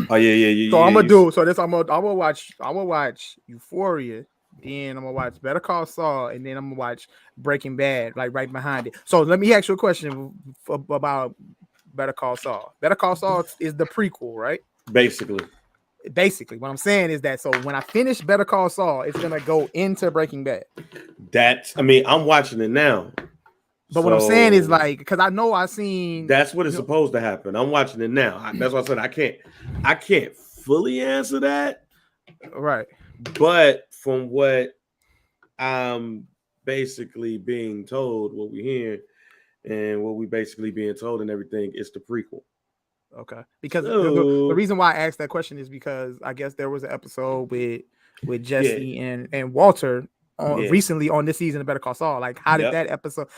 Oh yeah. So I'm gonna do so. This I'm gonna watch Euphoria. Then I'm gonna watch Better Call Saul, and then I'm gonna watch Breaking Bad, like right behind it. So let me ask you a question about Better Call Saul. Better Call Saul is the prequel, right? Basically. Basically, what I'm saying is that so when I finish Better Call Saul, it's gonna go into Breaking Bad. I'm watching it now. But what I'm saying is So like, because I know I seen, that's what is supposed to happen. I'm watching it now. That's why I said I can't fully answer that. right? But from what I'm basically being told, what we hear and what we basically being told and everything, is the prequel. Okay, because the So reason why I asked that question is because I guess there was an episode with yeah, Jesse and Walter yeah, recently on this season of Better Call Saul. Like, yep.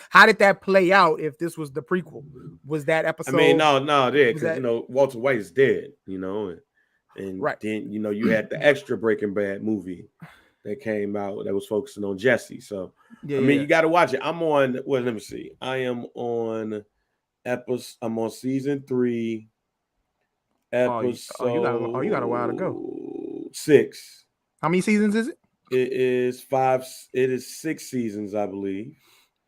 how did that play out? If this was the prequel, was that I mean, episode? no, there, Was because that Walter White is dead, and right? then you had the extra Breaking Bad movie that came out that was focusing on Jesse. So Yeah, I yeah, mean, yeah. you got to watch it. I'm on. Well, let me see. I'm on season 3, You got a while to go. episode 6. How many seasons is it? It is 5. It is 6 seasons, I believe.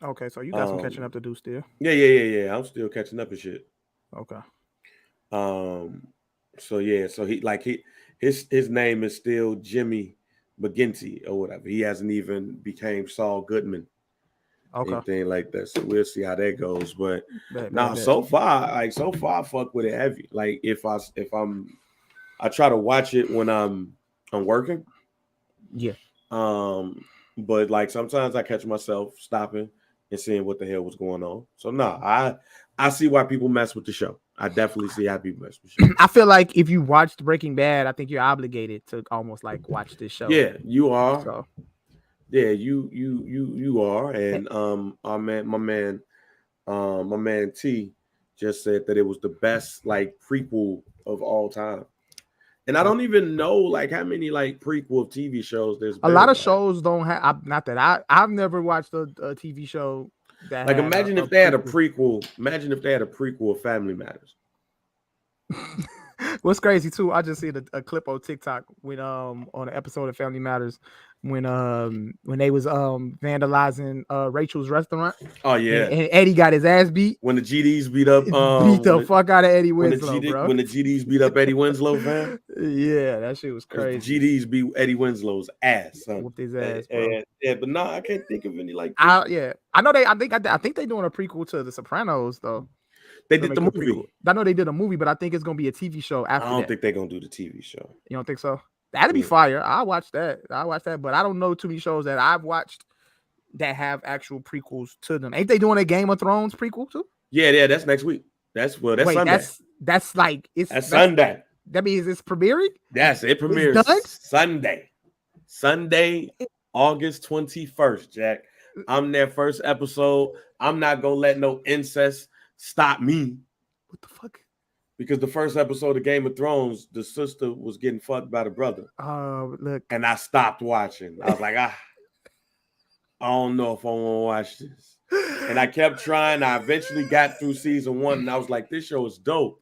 Okay, so you got some catching Um, up to do still. yeah. I'm still catching up and shit. Okay. Um, so yeah, so his name is still Jimmy McGinty or whatever. He hasn't even became Saul Goodman, Okay. anything like that. So we'll see how that goes. But Bet. so far, I fuck with it heavy. Like I try to watch it when I'm working. Yeah. Um, but like sometimes I catch myself stopping and seeing what the hell was going on. So I see why people mess with the show. I definitely see how people mess with the show. I feel like if you watched Breaking Bad, I think you're obligated to almost like watch this show. Yeah, you are. So Yeah, you are. And my man T just said that it was the best like prequel of all time. And I don't even know like how many like prequel TV shows there's a lot been. of shows don't have. Not that I've never watched a TV show that Like had imagine a if they had a prequel. prequel. Imagine if they had a prequel of Family Matters. What's crazy too, I just see a clip on TikTok when on an episode of Family Matters when they was vandalizing Rachel's restaurant Oh and, yeah, and Eddie got his ass beat. when the GDs beat up Beat the fuck out of Eddie Winslow, when bro. the GDs beat up Eddie Winslow, fam. Yeah, that shit was Because the crazy. GDs beat Eddie Winslow's ass, son. Whooped his ass, bro. Yeah, but no, I can't think of any like prequel. I know I think they're doing a prequel to The Sopranos though. They To did the make a prequel. movie. I know they did a movie, but I think it's gonna be a TV show I after don't that. think they're gonna do the TV show. You don't think so? That'd be fire. I'll watch that. But I don't know too many shows that I've watched that have actual prequels to them. Ain't they doing a Game of Thrones prequel too? Yeah, that's next week. That's Sunday. That's like that's Sunday. That means it's premiering? Yes, it premieres Sunday, August 21st, Jack. I'm their first episode. I'm not gonna let no incest stop me. What the fuck? Because the first episode of Game of Thrones, the sister was getting fucked by the brother. Oh, look. And I stopped watching. I was like, I don't know if I want to watch this. And I kept trying. I eventually got through season 1, and I was like, this show is dope.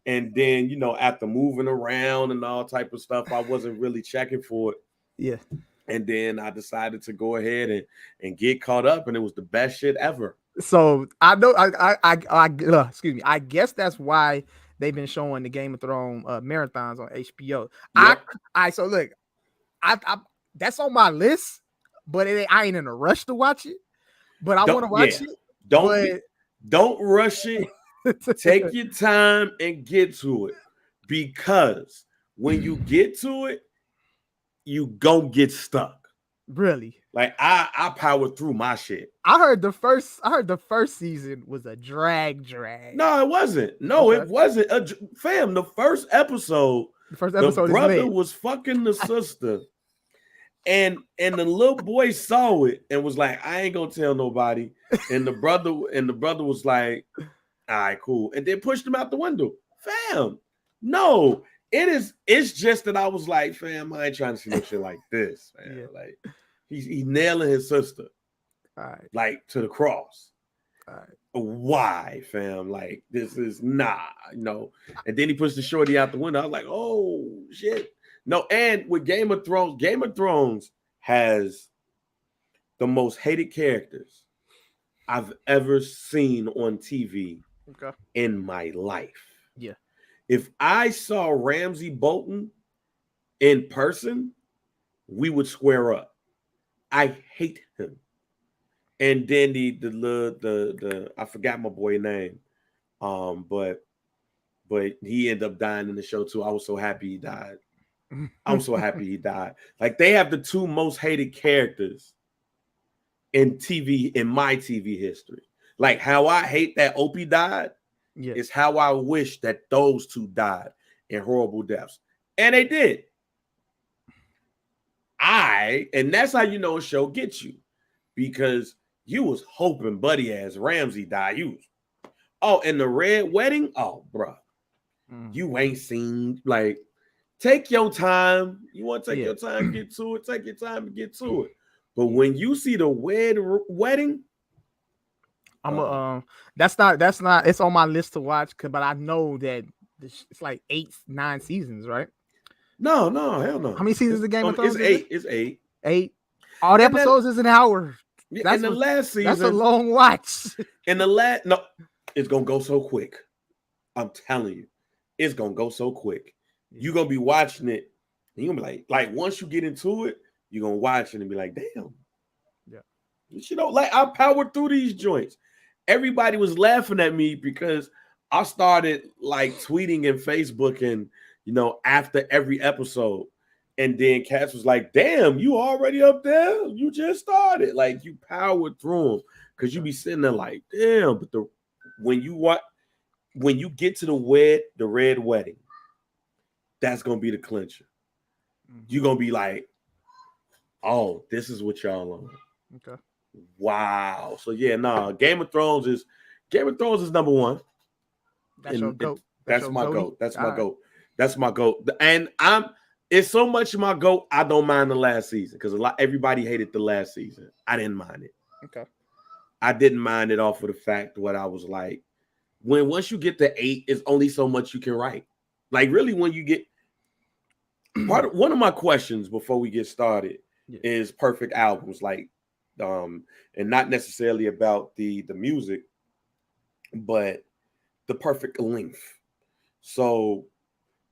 And then, after moving around and all type of stuff, I wasn't really checking for it. Yeah. And then I decided to go ahead and get caught up, and it was the best shit ever. So I know excuse me. I guess that's why they've been showing the Game of Thrones marathons on HBO. Yep. So look, I that's on my list, but I ain't in a rush to watch it. But I want to watch it. Don't rush it. Take your time and get to it, because when you get to it, you gon' get stuck. Really? Like I powered through my shit. I heard the first season was a drag. No, it wasn't. No, okay. It wasn't. Fam, the first episode the brother was fucking the sister. And the little boy saw it and was like, I ain't gonna tell nobody. And the brother was like, all right, cool. And then pushed him out the window. Fam, no. It's just that I was like, fam, I ain't trying to see no shit like this, man. Yeah. Like he's nailing his sister. All right. Like to the cross. All right. why, fam? Like, this is And then he pushed the shorty out the window. I was like, oh shit. No, and with Game of Thrones has the most hated characters I've ever seen on TV in my life. Yeah. If I saw Ramsay Bolton in person, we would square up. I hate him. And then the I forgot my boy name, but he ended up dying in the show too. I was so happy he died. Like, they have the two most hated characters in my TV history. Like, how I hate that Opie died is how I wish that those two died in horrible deaths, and they did. And that's how you know a show gets you, because you was hoping Buddy ass Ramsay died. And the Red Wedding, bro, you ain't seen, like, take your time. You want to take your time to get to it, take your time to get to it. But when you see the wedding, that's not. It's on my list to watch, but I know that it's like 8-9 seasons, right? No, hell no. How many seasons of Game of Thrones? It's 8. 8. All the episodes is an hour. In the last season, that's a long watch. It's gonna go so quick. I'm telling you, it's gonna go so quick. You're gonna be watching it, and you're gonna be like once you get into it, you're gonna watch it and be like, damn. Yeah. Like, I powered through these joints. Everybody was laughing at me because I started like tweeting and Facebooking, after every episode. And then Cass was like, damn, you already up there? You just started. Like, you powered through them, because you be sitting there like, damn. But when you get to the Red Wedding, that's gonna be the clincher. You're gonna be like, oh, this is what y'all on. Okay. Wow. So Game of Thrones is number one. That's your GOAT. That's my GOAT. That's my GOAT. And it's so much my GOAT, I don't mind the last season, because everybody hated the last season. I didn't mind it. Okay. I didn't mind it off of the fact what I was like. Once you get to 8, it's only so much you can write. Like, really, when you get one of my questions before we get started is perfect albums, like, and not necessarily about the music, but the perfect length. So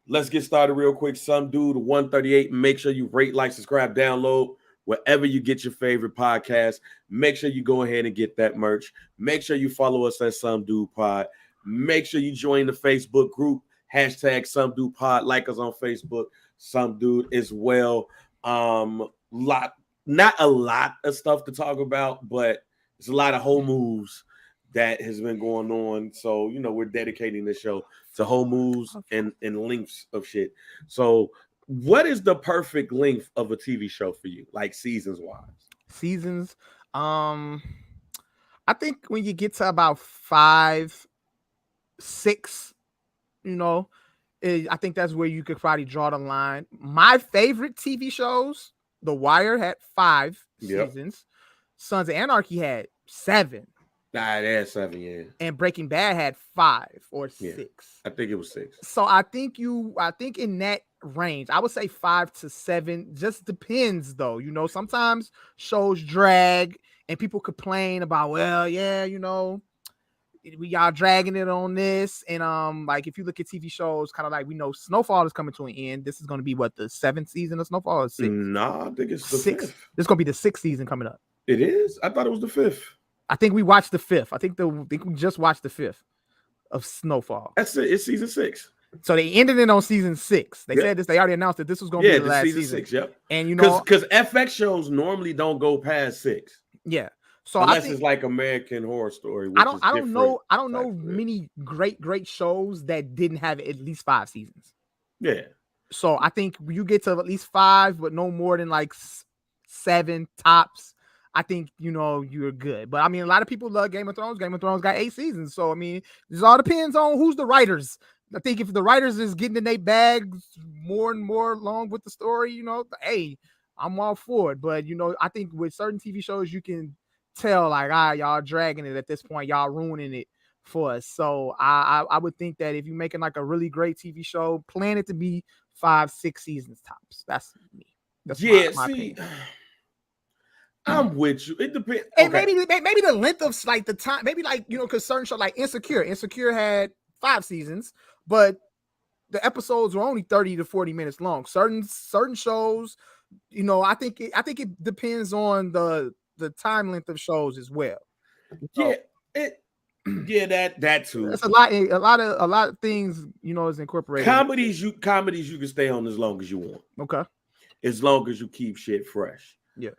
let's get started real quick. Some Dude 138. Make sure you rate, like, subscribe, download wherever you get your favorite podcast. Make sure you go ahead and get that merch. Make sure you follow us at Some Dude Pod. Make sure you join the Facebook group, # Some Dude Pod. Like us on Facebook, Some Dude as well. Not a lot of stuff to talk about, but there's a lot of whole moves that has been going on. So, we're dedicating the show to whole moves and lengths of shit. So, what is the perfect length of a TV show for you, like seasons wise? Seasons, I think when you get to about 5, 6, I think that's where you could probably draw the line. My favorite TV shows, The Wire had 5 seasons. Sons of Anarchy had 7. Nah, they had 7, yeah. And Breaking Bad had 5 or 6. I think it was 6. So I think in that range, I would say 5 to 7. Just depends, though. Sometimes shows drag and people complain about, we are dragging it on this. And like, if you look at TV shows, kind of like, we know Snowfall is coming to an end. This is going to be what, the 7th season of Snowfall, or 6th? Nah, I think it's the 6th. This is going to be the 6th season coming up. It is? I thought it was the 5th. I think we watched the 5th. I think we just watched the 5th of Snowfall. That's it. It's season 6. So they ended it on season 6. They said this. They already announced that this was going to be the last season. 6. Yep. And because FX shows normally don't go past 6. Yeah. So unless it's like American Horror Story. I don't know many great shows that didn't have at least 5 seasons. Yeah. So I think you get to at least 5, but no more than like 7 tops. I think, you're good. But I mean, a lot of people love Game of Thrones. Game of Thrones got 8 seasons. So, I mean, this all depends on who's the writers. I think if the writers is getting in their bags more and more along with the story, hey, I'm all for it. But, I think with certain TV shows, you can tell like, y'all dragging it at this point, y'all ruining it for us. So I would think that if you're making like a really great TV show, plan it to be 5-6 seasons tops. That's me. That's my opinion. I'm with you. It depends. And maybe the length of like the time, maybe like, because certain show like Insecure had 5 seasons, but the episodes were only 30 to 40 minutes long. Certain shows, I think it depends on the time length of shows as well. Yeah, that too. That's a lot of things, is incorporated. Comedies you can stay on as long as you want. Okay. As long as you keep shit fresh. Yeah.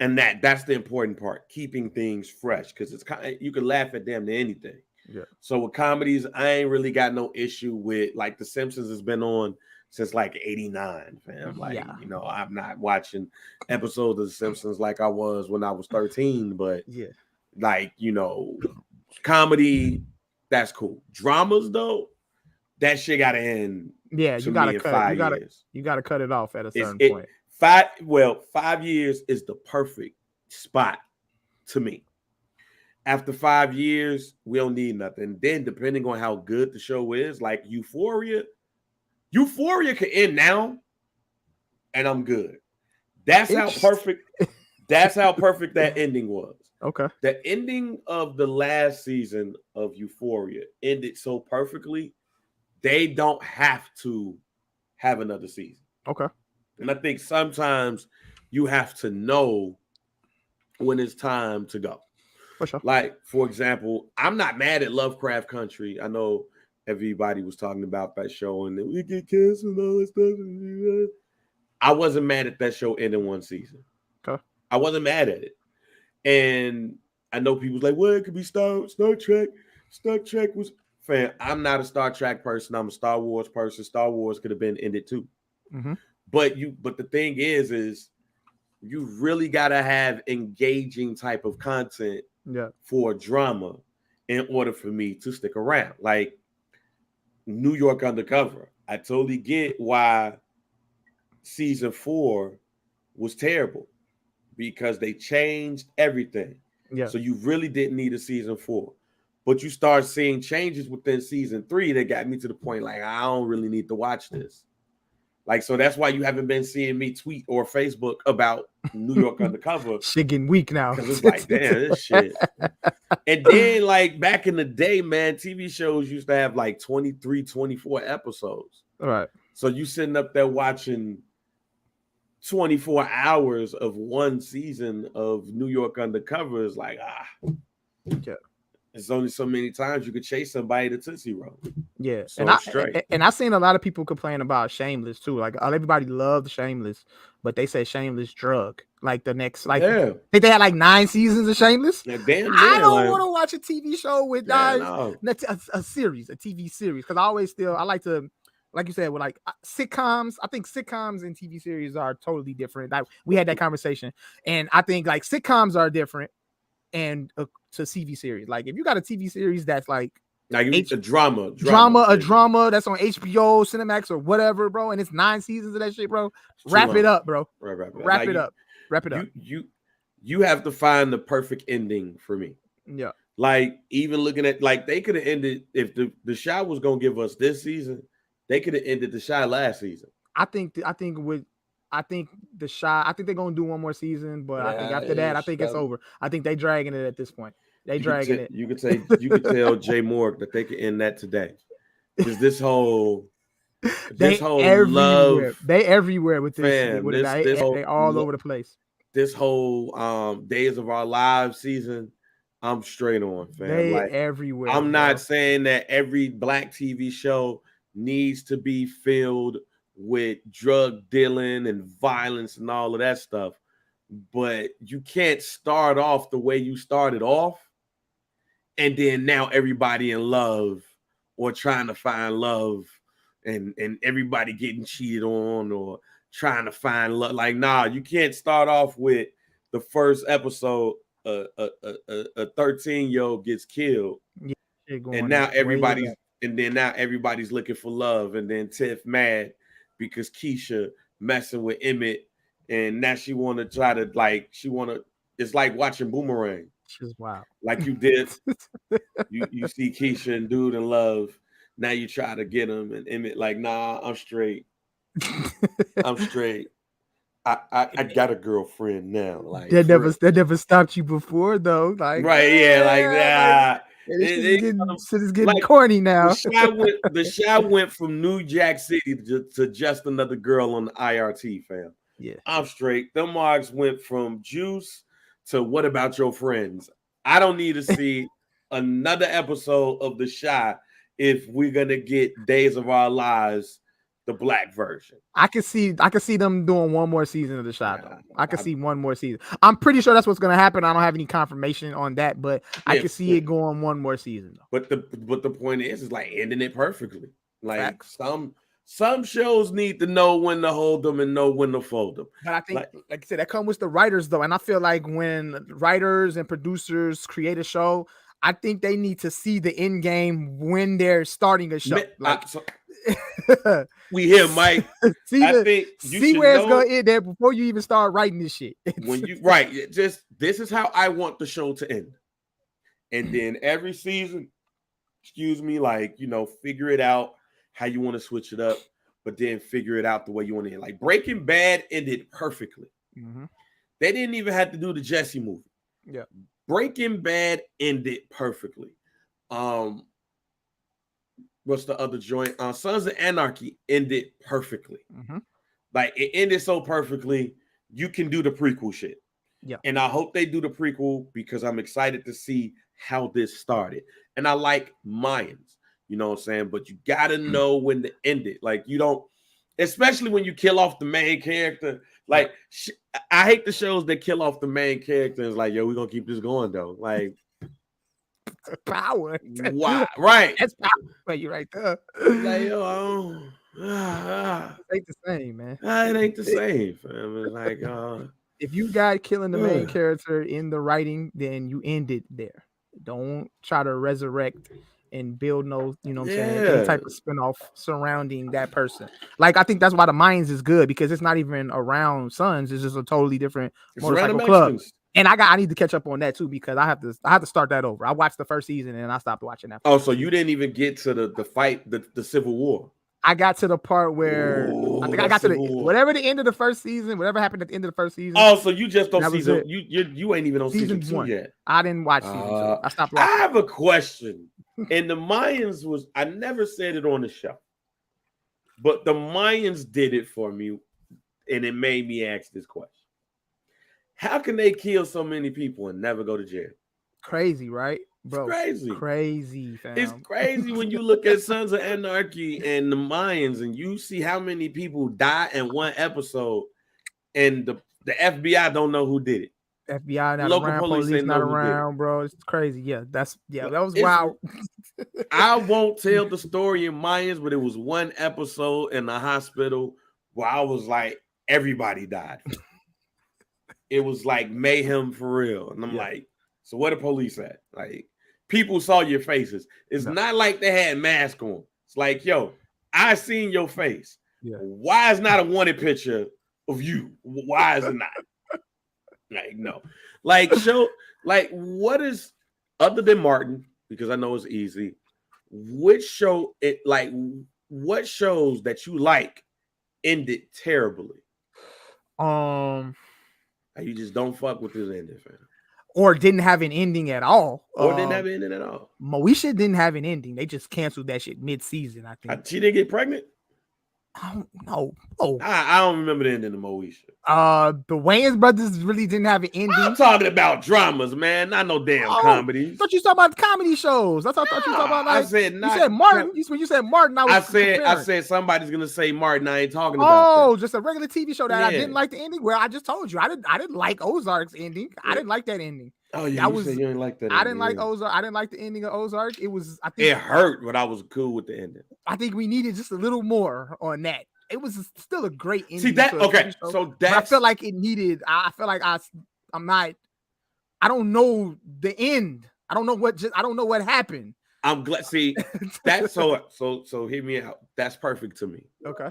And that's the important part, keeping things fresh, because it's kind of, you can laugh at them to anything. Yeah. So with comedies, I ain't really got no issue with, like, The Simpsons has been on since like 89, fam. Like, I'm not watching episodes of The Simpsons like I was when I was 13, but like, comedy, that's cool. Dramas though, that shit gotta end. Yeah, you gotta cut it. You gotta cut it off at a certain point. 5 years is the perfect spot to me. After 5 years, we don't need nothing. Then, depending on how good the show is, like Euphoria can end now, and I'm good. That's how perfect that ending was. Okay. The ending of the last season of Euphoria ended so perfectly, they don't have to have another season. Okay. And I think sometimes you have to know when it's time to go. For sure. Like, for example, I'm not mad at Lovecraft Country. I know everybody was talking about that show and we get canceled and all that stuff. I wasn't mad at that show ending one season. Okay. I wasn't mad at it. And I know people's like, well, it could be Star Trek. Star Trek was fan. I'm not a Star Trek person. I'm a Star Wars person. Star Wars could have been ended too. Mm-hmm. But the thing is you really gotta have engaging type of content for drama in order for me to stick around. Like New York Undercover. I totally get why season 4 was terrible, because they changed everything. Yeah. So you really didn't need a season 4. But you start seeing changes within season 3 that got me to the point like, I don't really need to watch this. Like, so that's why you haven't been seeing me tweet or Facebook about New York Undercover. Shit getting weak now. Because it's like, damn, this shit. And then, like, back in the day, man, TV shows used to have like 23, 24 episodes. All right. So you sitting up there watching 24 hours of one season of New York Undercover is like, yeah. There's only so many times you could chase somebody to Tootsie Roll. Yeah, so and I've seen a lot of people complain about Shameless too. Like everybody loved Shameless, but they said Shameless drug. Like the next, like I think they had like 9 seasons of Shameless. Yeah, I don't want to watch a TV show with guys, no. a TV series, because I like to, like you said, with like sitcoms. I think sitcoms and TV series are totally different. Like we had that conversation, and I think like sitcoms are different. And to TV series, like if you got a TV series that's like a drama that's on HBO, Cinemax, or whatever, bro, and it's 9 seasons of that shit, bro. Wrap it up, bro. Wrap it up. You have to find the perfect ending for me. Yeah. Like even looking at, like, they could have ended, if the Chi was gonna give us this season, they could have ended the Chi last season. I think the Chi, I think they're gonna do one more season, but I think after that, I think it's over. I think they dragging it at this point. They dragging it. You could tell Jay Moore that they could end that today, because this whole love, they everywhere with this. Man, they all over the place. This whole Days of Our Lives season, I'm straight on, fam. They everywhere. I'm not saying that every black TV show needs to be filled with drug dealing and violence and all of that stuff, but you can't start off the way you started off and then now everybody in love or trying to find love and everybody getting cheated on or trying to find love. Like, nah, you can't start off with the first episode a 13-year-old gets killed, and now everybody's looking for love, and then Tiff mad because Keisha messing with Emmett, and now she want to it's like watching Boomerang. She's wild. Like you did. you see Keisha and Dude in Love. Now you try to get him and Emmett like, nah, I'm straight. I'm straight. I got a girlfriend now. Like that never stopped you before though. Like right, yeah, like nah. Shit is getting corny now. The Shy went from New Jack City to just another girl on the IRT, fam. Yeah, I'm straight. Them marks went from Juice to What About Your Friends. I don't need to see another episode of The Shy if we're gonna get Days of Our Lives, the black version. I can see them doing one more season of The Shy. Though. I can see one more season. I'm pretty sure that's what's gonna happen. I don't have any confirmation on that, but I can see it going one more season. Though. But the point is like ending it perfectly. Like Facts. Some shows need to know when to hold them and know when to fold them. But I think, like I said, that comes with the writers though, and I feel like when writers and producers create a show, I think they need to see the end game when they're starting a show. We hear Mike. see where it's gonna end there before you even start writing this shit. When you just this is how I want the show to end, and then every season, like figure it out how you want to switch it up, but then figure it out the way you want to end. Like Breaking Bad ended perfectly. Mm-hmm. They didn't even have to do the Jesse movie. Yeah, Breaking Bad ended perfectly. What's the other joint? Sons of Anarchy ended perfectly. Mm-hmm. Like it ended so perfectly, you can do the prequel shit. Yeah. And I hope they do the prequel because I'm excited to see how this started. And I like Mayans, you know what I'm saying? But you gotta know when to end it. Like you don't, especially when you kill off the main character. Like I hate the shows that kill off the main character. It's like, yo, we're gonna keep this going though. Like power. Wow. Right. That's power for you right there. Like, yo, it ain't the same, man. It ain't the same, fam. It's like, if you got killing the main character in the writing, then you end it there. Don't try to resurrect and build no, I'm saying, any type of spinoff surrounding that person. Like, I think that's why the Mayans is good because it's not even around Sons. It's just a totally different motorcycle club. And I need to catch up on that too because I have to start that over. I watched the first season and I stopped watching that. Oh, so you didn't even get to the fight, the Civil War. I got to the part where I think I got to whatever the end of the first season, whatever happened at the end of the first season. Oh, so you just don't season you ain't even on season 2 yet. I didn't watch season 2. I stopped watching. I have a question. And the Mayans I never said it on the show, but the Mayans did it for me, and it made me ask this question. How can they kill so many people and never go to jail? Crazy, right? Bro, it's crazy, fam. It's crazy when you look at Sons of Anarchy and the Mayans and you see how many people die in one episode, and the FBI don't know who did it. FBI not local around, police not around, bro. It's crazy. Yeah, that was wild. I won't tell the story in Mayans, but it was one episode in the hospital where I was like, everybody died. It was like mayhem for real. And I'm like, so where the police at? Like, people saw your faces. It's not like they had masks on. It's like, yo, I seen your face. Yeah. Why is not a wanted picture of you? Why is it not? Like, no. Like, what is, other than Martin, because I know it's easy, what shows that you like ended terribly? You just don't fuck with this ending, fam. Or didn't have an ending at all. Didn't have an ending at all. Moesha didn't have an ending. They just canceled that shit mid-season, I think. She didn't get pregnant? I don't know. Oh. I don't remember the ending of Moesha. The Wayans brothers really didn't have an ending. I'm talking about dramas, man. Not no damn comedies. I thought you was talking about comedy shows. That's what I thought you were talking about. Like, I said not. You said Martin. When you said Martin, I said somebody's gonna say Martin. I ain't talking about that. Just a regular TV show that I didn't like the ending. Well, I just told you I didn't like Ozark's ending. I didn't like that ending. Oh yeah, you said you didn't like that. I didn't like Ozark. I didn't like the ending of Ozark. It was. I think it hurt, but I was cool with the ending. I think we needed just a little more on that. It was still a great ending. See that? Okay, so that I felt like it needed. I feel like I'm not. I don't know the end. I don't know what happened. I'm glad. See, that's so hear me out. That's perfect to me. Okay.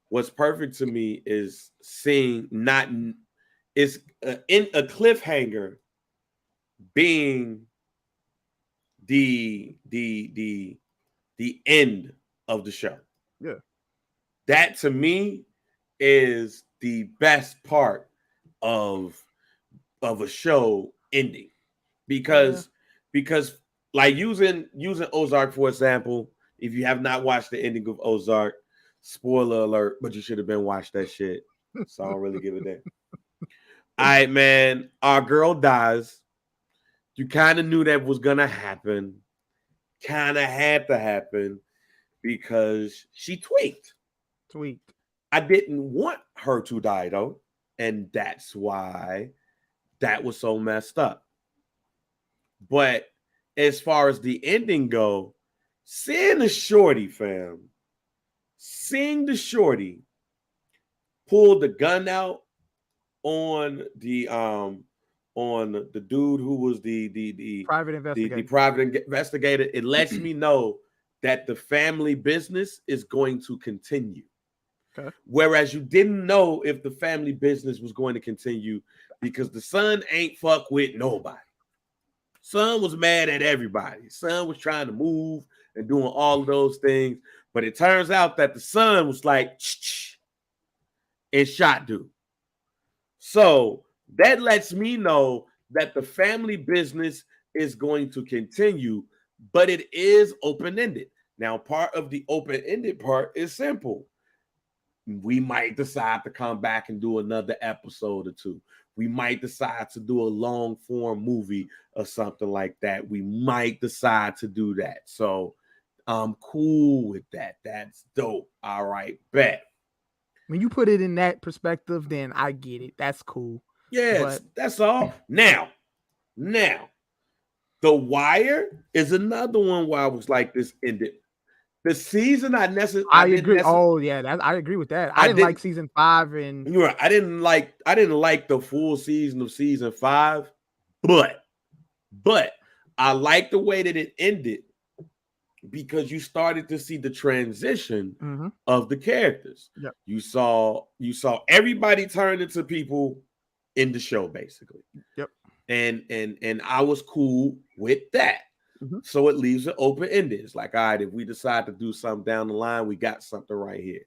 What's perfect to me is seeing is in a cliffhanger being the end of the show. Yeah. That to me is the best part of a show ending. Because like using Ozark for example, if you have not watched the ending of Ozark, spoiler alert, but you should have been watched that shit. So I don't really give a damn. All right, man. Our girl dies. You kind of knew that was gonna happen. Kind of had to happen because she tweaked. I didn't want her to die though, and that's why that was so messed up. But as far as the ending go, seeing the shorty pull the gun out on the dude who was the private investigator. The private investigator, it lets me know that the family business is going to continue. Okay. Whereas you didn't know if the family business was going to continue because the son ain't fuck with nobody. Son was mad at everybody. Son was trying to move and doing all of those things. But it turns out that the son was like, and shot dude. So that lets me know that the family business is going to continue, but it is open-ended. Now, part of the open-ended part is simple. We might decide to come back and do another episode or two. We might decide to do a long form movie or something like that. We might decide to do that. So I'm cool with that. That's dope. All right, bet. When you put it in that perspective, then I get it. That's cool. Yes, that's all. Now, The Wire is another one where I was like, this ended. The season I agree. I agree with that. I didn't like season 5 and you're right. I didn't like the full season of season 5, but I like the way that it ended because you started to see the transition of the characters. Yep. You saw everybody turn into people in the show, basically. Yep. And I was cool with that. So it leaves it open-ended. It's like, all right, if we decide to do something down the line, we got something right here.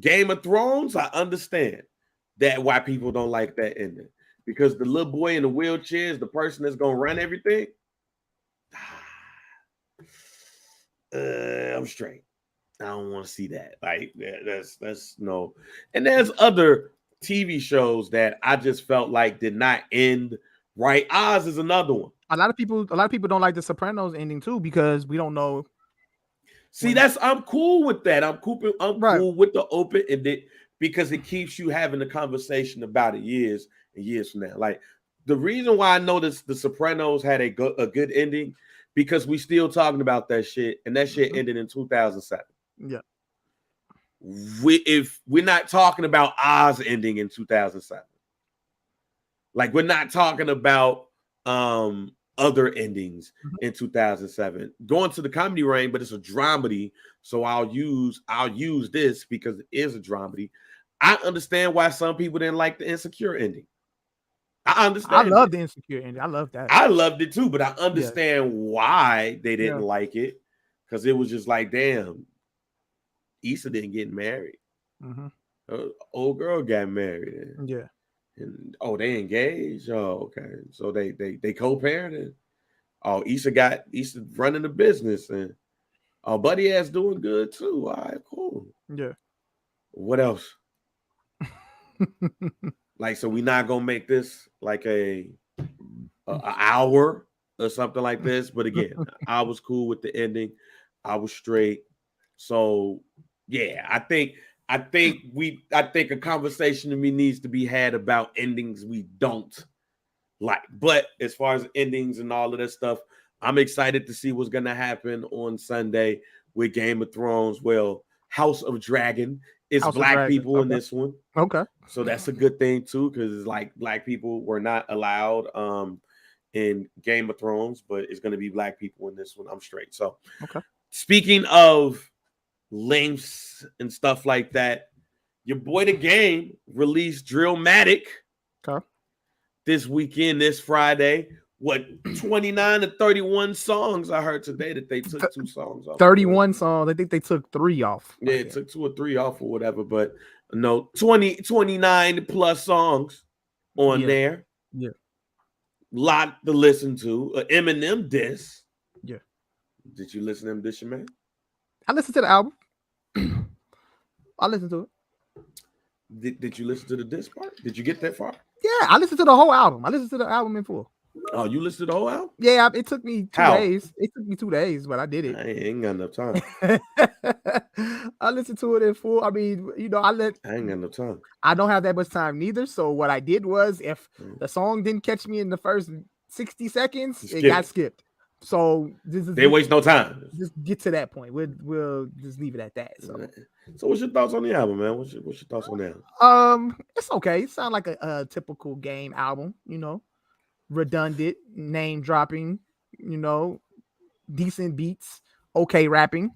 Game of Thrones, I understand that why people don't like that ending. Because the little boy in the wheelchair is the person that's gonna run everything. I'm straight. I don't want to see that. Like that's no. And there's other TV shows that I just felt like did not end right. Oz is another one. A lot of people don't like the Sopranos ending too because we don't know. See, I'm cool with that. I'm cool with the open ended because it keeps you having a conversation about it years and years from now. Like the reason why I noticed the Sopranos had a good ending because we still talking about that shit, and that shit ended in 2007. Yeah. If we're not talking about Oz ending in 2007, like we're not talking about other endings in 2007. Going to the comedy range, but it's a dramedy, so I'll use this because it is a dramedy. I understand why some people didn't like the Insecure ending. I understand. I love the Insecure ending. I love that. I loved it too, but I understand why they didn't like it because it was just like, damn, Issa didn't get married. Old girl got married. Yeah. And they engaged. Oh, okay. So they co-parented. Oh, Issa running the business, and Buddy ass doing good too. All right, cool. Yeah. What else? Like, so we not gonna make this like a hour or something like this. But again, I was cool with the ending. I was straight. So yeah, I think a conversation to me needs to be had about endings we don't like. But as far as endings and all of that stuff, I'm excited to see what's gonna happen on Sunday with Game of Thrones. Well, House of Dragon is black people in this one. Okay. So that's a good thing too, because it's like black people were not allowed in Game of Thrones, but it's gonna be black people in this one. I'm straight. So okay. Speaking of lengths and stuff like that, Your boy The Game released Drillmatic this weekend, this Friday. What, 29 to 31 songs I heard today that they took 2 songs off. 31 songs. I think they took 3 off. Yeah, it took 2 or 3 off or whatever, but no, 29 plus songs on there. Yeah. Lot to listen to. Eminem diss. Yeah. Did you listen to him diss, man? I listened to the album. I listened to it. Did you listen to the diss part? Did you get that far? Yeah, I listened to the whole album. I listened to the album in full. Oh, you listened to the whole album? Yeah, it took me 2 days. It took me 2 days, but I did it. I ain't got enough time. I listened to it in full. I mean, I ain't got enough time. I don't have that much time neither. So what I did was, if the song didn't catch me in the first 60 seconds, it got skipped. So they waste no time. Just get to that point. We'll just leave it at that. So what's your thoughts on the album, man? What's your thoughts on the album? It's okay. It sounds like a typical Game album, redundant, name dropping, decent beats, okay rapping.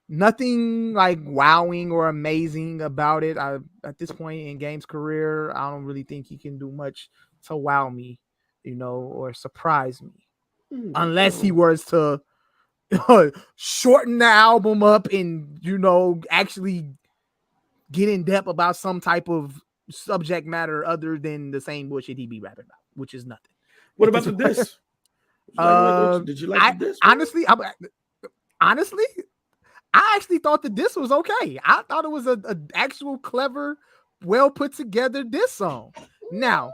Nothing like wowing or amazing about it. At this point in Game's career, I don't really think he can do much to wow me, or surprise me. Unless he was to shorten the album up and, actually get in depth about some type of subject matter other than the same bullshit he be rapping about, which is nothing. What about the diss? Did you like the diss? Honestly, I actually thought the diss was okay. I thought it was an actual clever, well put together diss song. Now,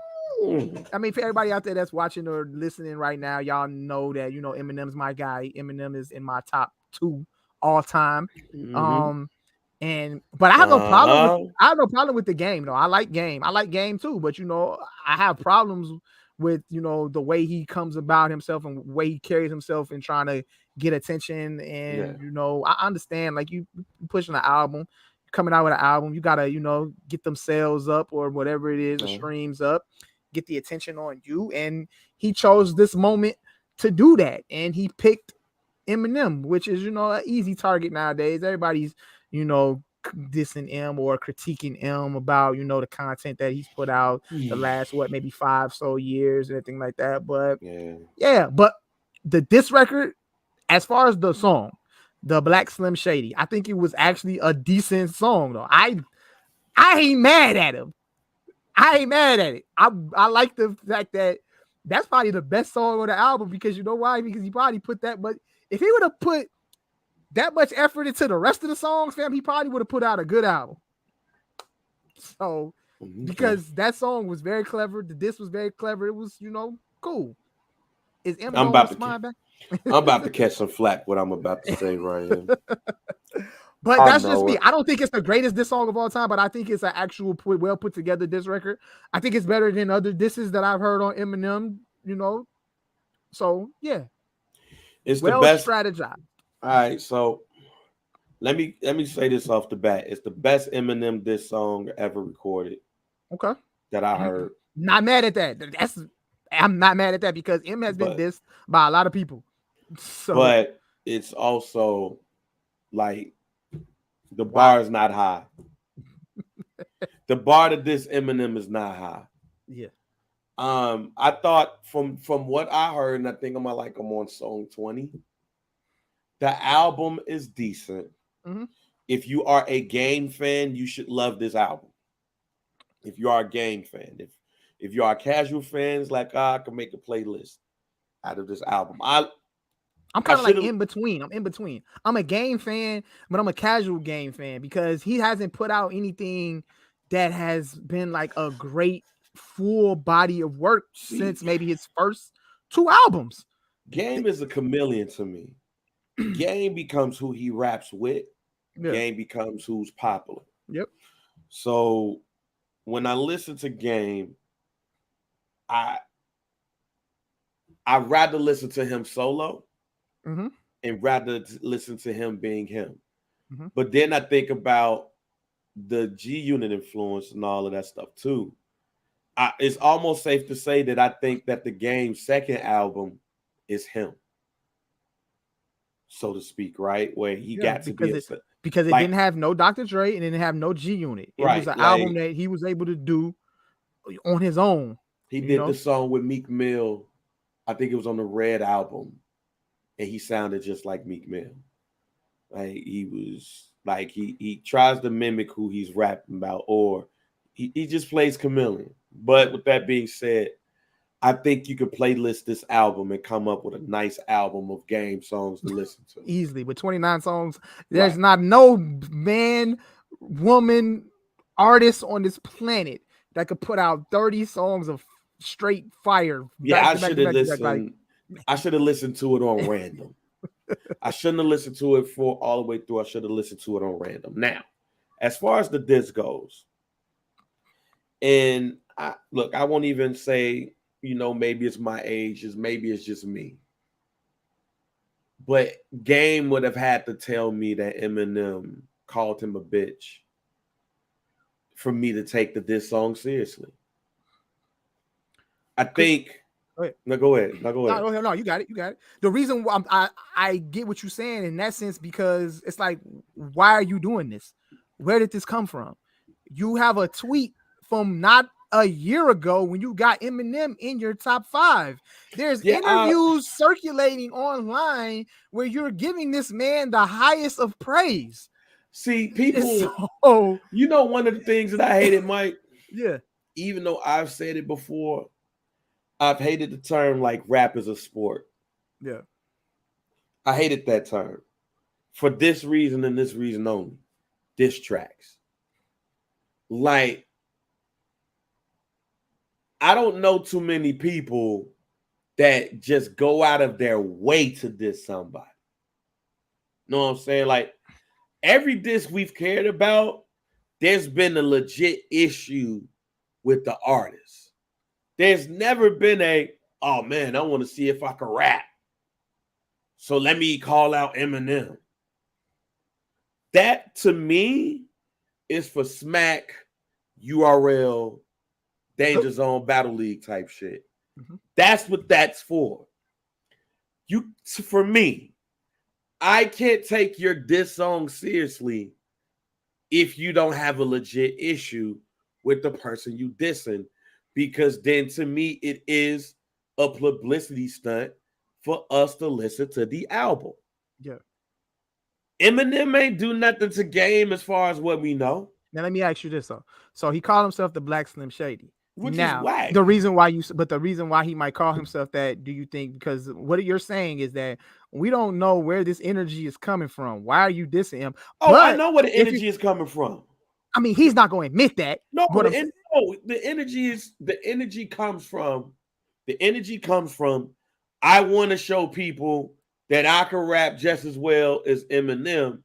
I mean, for everybody out there that's watching or listening right now, y'all know that Eminem's my guy. Eminem is in my top 2 all time. But I have no problem. I have no problem with The Game. though. I like Game. I like Game too. But I have problems with the way he comes about himself and the way he carries himself and trying to get attention. And I understand, like, you pushing an album, coming out with an album, you gotta get them sales up or whatever it is, the streams up, get the attention on you. And he chose this moment to do that, and he picked Eminem, which is an easy target nowadays. Everybody's dissing M or critiquing M about the content that he's put out the last maybe 5 so years and everything like that. But but the diss record, as far as the song, the Black Slim Shady, I think it was actually a decent song though. I ain't mad at him. I ain't mad at it. I like the fact that that's probably the best song on the album, because you know why? Because he probably put that, but if he would have put that much effort into the rest of the songs, fam, he probably would have put out a good album. So, because that song was very clever, the diss was very clever. It was, cool. Is I'm about to catch some flack what I'm about to say right here. But that's just me. I don't think it's the greatest diss song of all time, but I think it's an actual well put together diss record. I think it's better than other disses that I've heard on Eminem, So yeah, it's the best strategized. All right, so let me say this off the bat. It's the best Eminem diss song ever recorded. Okay, that I heard. Not mad at that. I'm not mad at that, because M has been dissed by a lot of people. So, but it's also like the bar is not high. The bar to diss Eminem is not high. Yeah. I thought from what I heard, and I think I'm on song 20. The album is decent. If you are a Game fan, you should love this album. If you are a Game fan, if you are casual fans, like I can make a playlist out of this album. I'm kind of like in between. I'm in between. I'm a Game fan, but I'm a casual Game fan, because he hasn't put out anything that has been like a great full body of work since maybe his first 2 albums. Game is a chameleon to me. Game becomes who he raps with. Game becomes who's popular. Yep. So when I listen to Game, I rather listen to him solo and rather listen to him being him. But then I think about the G-Unit influence and all of that stuff too. It's almost safe to say that I think that the Game's second album is him, so to speak, right? Where he got to be because it didn't have no Dr. Dre and it didn't have no G Unit. It was an album that he was able to do on his own. He did the song with Meek Mill. I think it was on the Red album, and he sounded just like Meek Mill. Like he was like he tries to mimic who he's rapping about, or he just plays chameleon. But with that being said, I think you could playlist this album and come up with a nice album of Game songs to listen to. Easily. With 29 songs, there's not no man, woman, artist on this planet that could put out 30 songs of straight fire. Yeah, I should have listened. I should have listened to it on random. I shouldn't have listened to it all the way through. I should have listened to it on random. Now, as far as the disc goes, and I won't even say, maybe it's my age, maybe it's just me. But Game would have had to tell me that Eminem called him a bitch for me to take the diss song seriously. I think. Go ahead. No, you got it. The reason why I get what you're saying in that sense, because it's like, why are you doing this? Where did this come from? You have a tweet from not a year ago when you got Eminem in your top 5. There's interviews circulating online where you're giving this man the highest of praise. See, people, one of the things that I hated, Mike, even though I've said it before, I've hated the term like rap is a sport. Yeah. I hated that term for this reason and this reason only. Diss tracks. Like, I don't know too many people that just go out of their way to diss somebody. Know what I'm saying? Like, every diss we've cared about, there's been a legit issue with the artist. There's never been oh man, I want to see if I can rap, so let me call out Eminem. That to me is for smack, URL, Danger Zone, Battle League type shit. Mm-hmm. That's what that's for. For me, I can't take your diss song seriously if you don't have a legit issue with the person you dissing, because then to me it is a publicity stunt for us to listen to the album. Yeah. Eminem ain't do nothing to Game as far as what we know. Now let me ask you this though. So he called himself the Black Slim Shady. Which is whack. The reason why he might call himself that, do you think, because what you're saying is that we don't know where this energy is coming from. Why are you dissing him? Oh, but I know where the energy is coming from. I mean, he's not going to admit that. No, the energy comes from I want to show people that I can rap just as well as Eminem.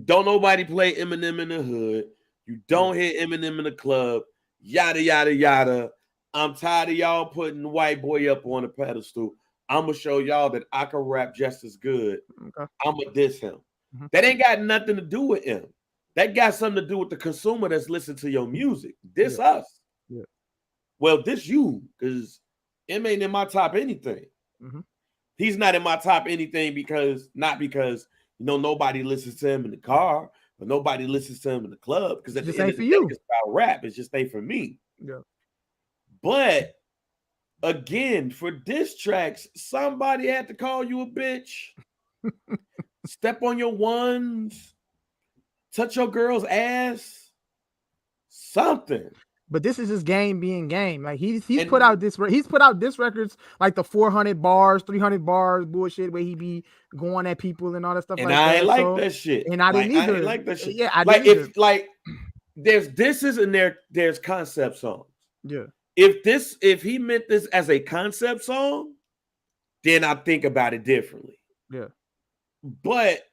Don't nobody play Eminem in the hood. You don't hear Eminem in the club. Yada, yada, yada. I'm tired of y'all putting the white boy up on a pedestal. I'm going to show y'all that I can rap just as good. Okay. I'm going to diss him. Mm-hmm. That ain't got nothing to do with him. That got something to do with the consumer that's listening to your music. This us. Yeah. Well, this you, because M ain't in my top anything. Mm-hmm. He's not in my top anything because nobody listens to him in the car, but nobody listens to him in the club, because at the end of the day, it's about rap. It's just ain't for me. Yeah. But again, for diss tracks, somebody had to call you a bitch. Step on your ones. Touch your girl's ass. Something. But this is his Game being Game. Like he's put out diss records like the 400 bars, 300 bars bullshit where he be going at people and all that stuff. And I ain't like that shit. And I didn't either. I ain't like that shit. Yeah, I didn't either. There's disses and there's concept songs. Yeah. If he meant this as a concept song, then I think about it differently. Yeah. But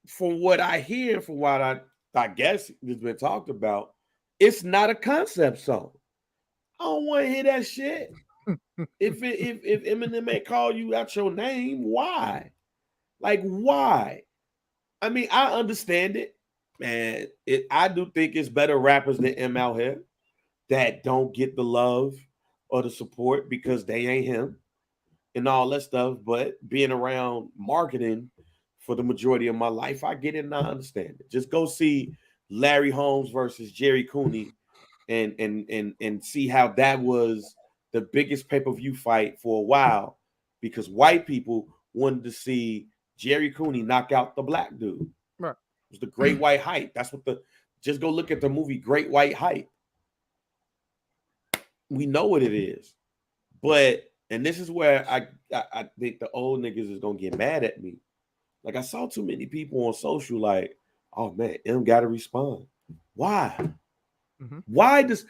from what I hear, from what I guess has been talked about, it's not a concept song. I don't want to hear that shit. if Eminem may call you out your name, why? Like, why? I mean, I understand it, man. I do think it's better rappers than M out here that don't get the love or the support because they ain't him and all that stuff. But being around marketing for the majority of my life. I get it and I understand it. Just go see Larry Holmes versus Jerry Cooney and see how that was the biggest pay-per-view fight for a while because white people wanted to see Jerry Cooney knock out the black dude. Right. It was the Great White Hype. That's what just go look at the movie Great White Hype. We know what it is. But, and this is where I think the old niggas is going to get mad at me. Like, I saw too many people on social like, oh, man, M got to respond. Why? Mm-hmm. Why does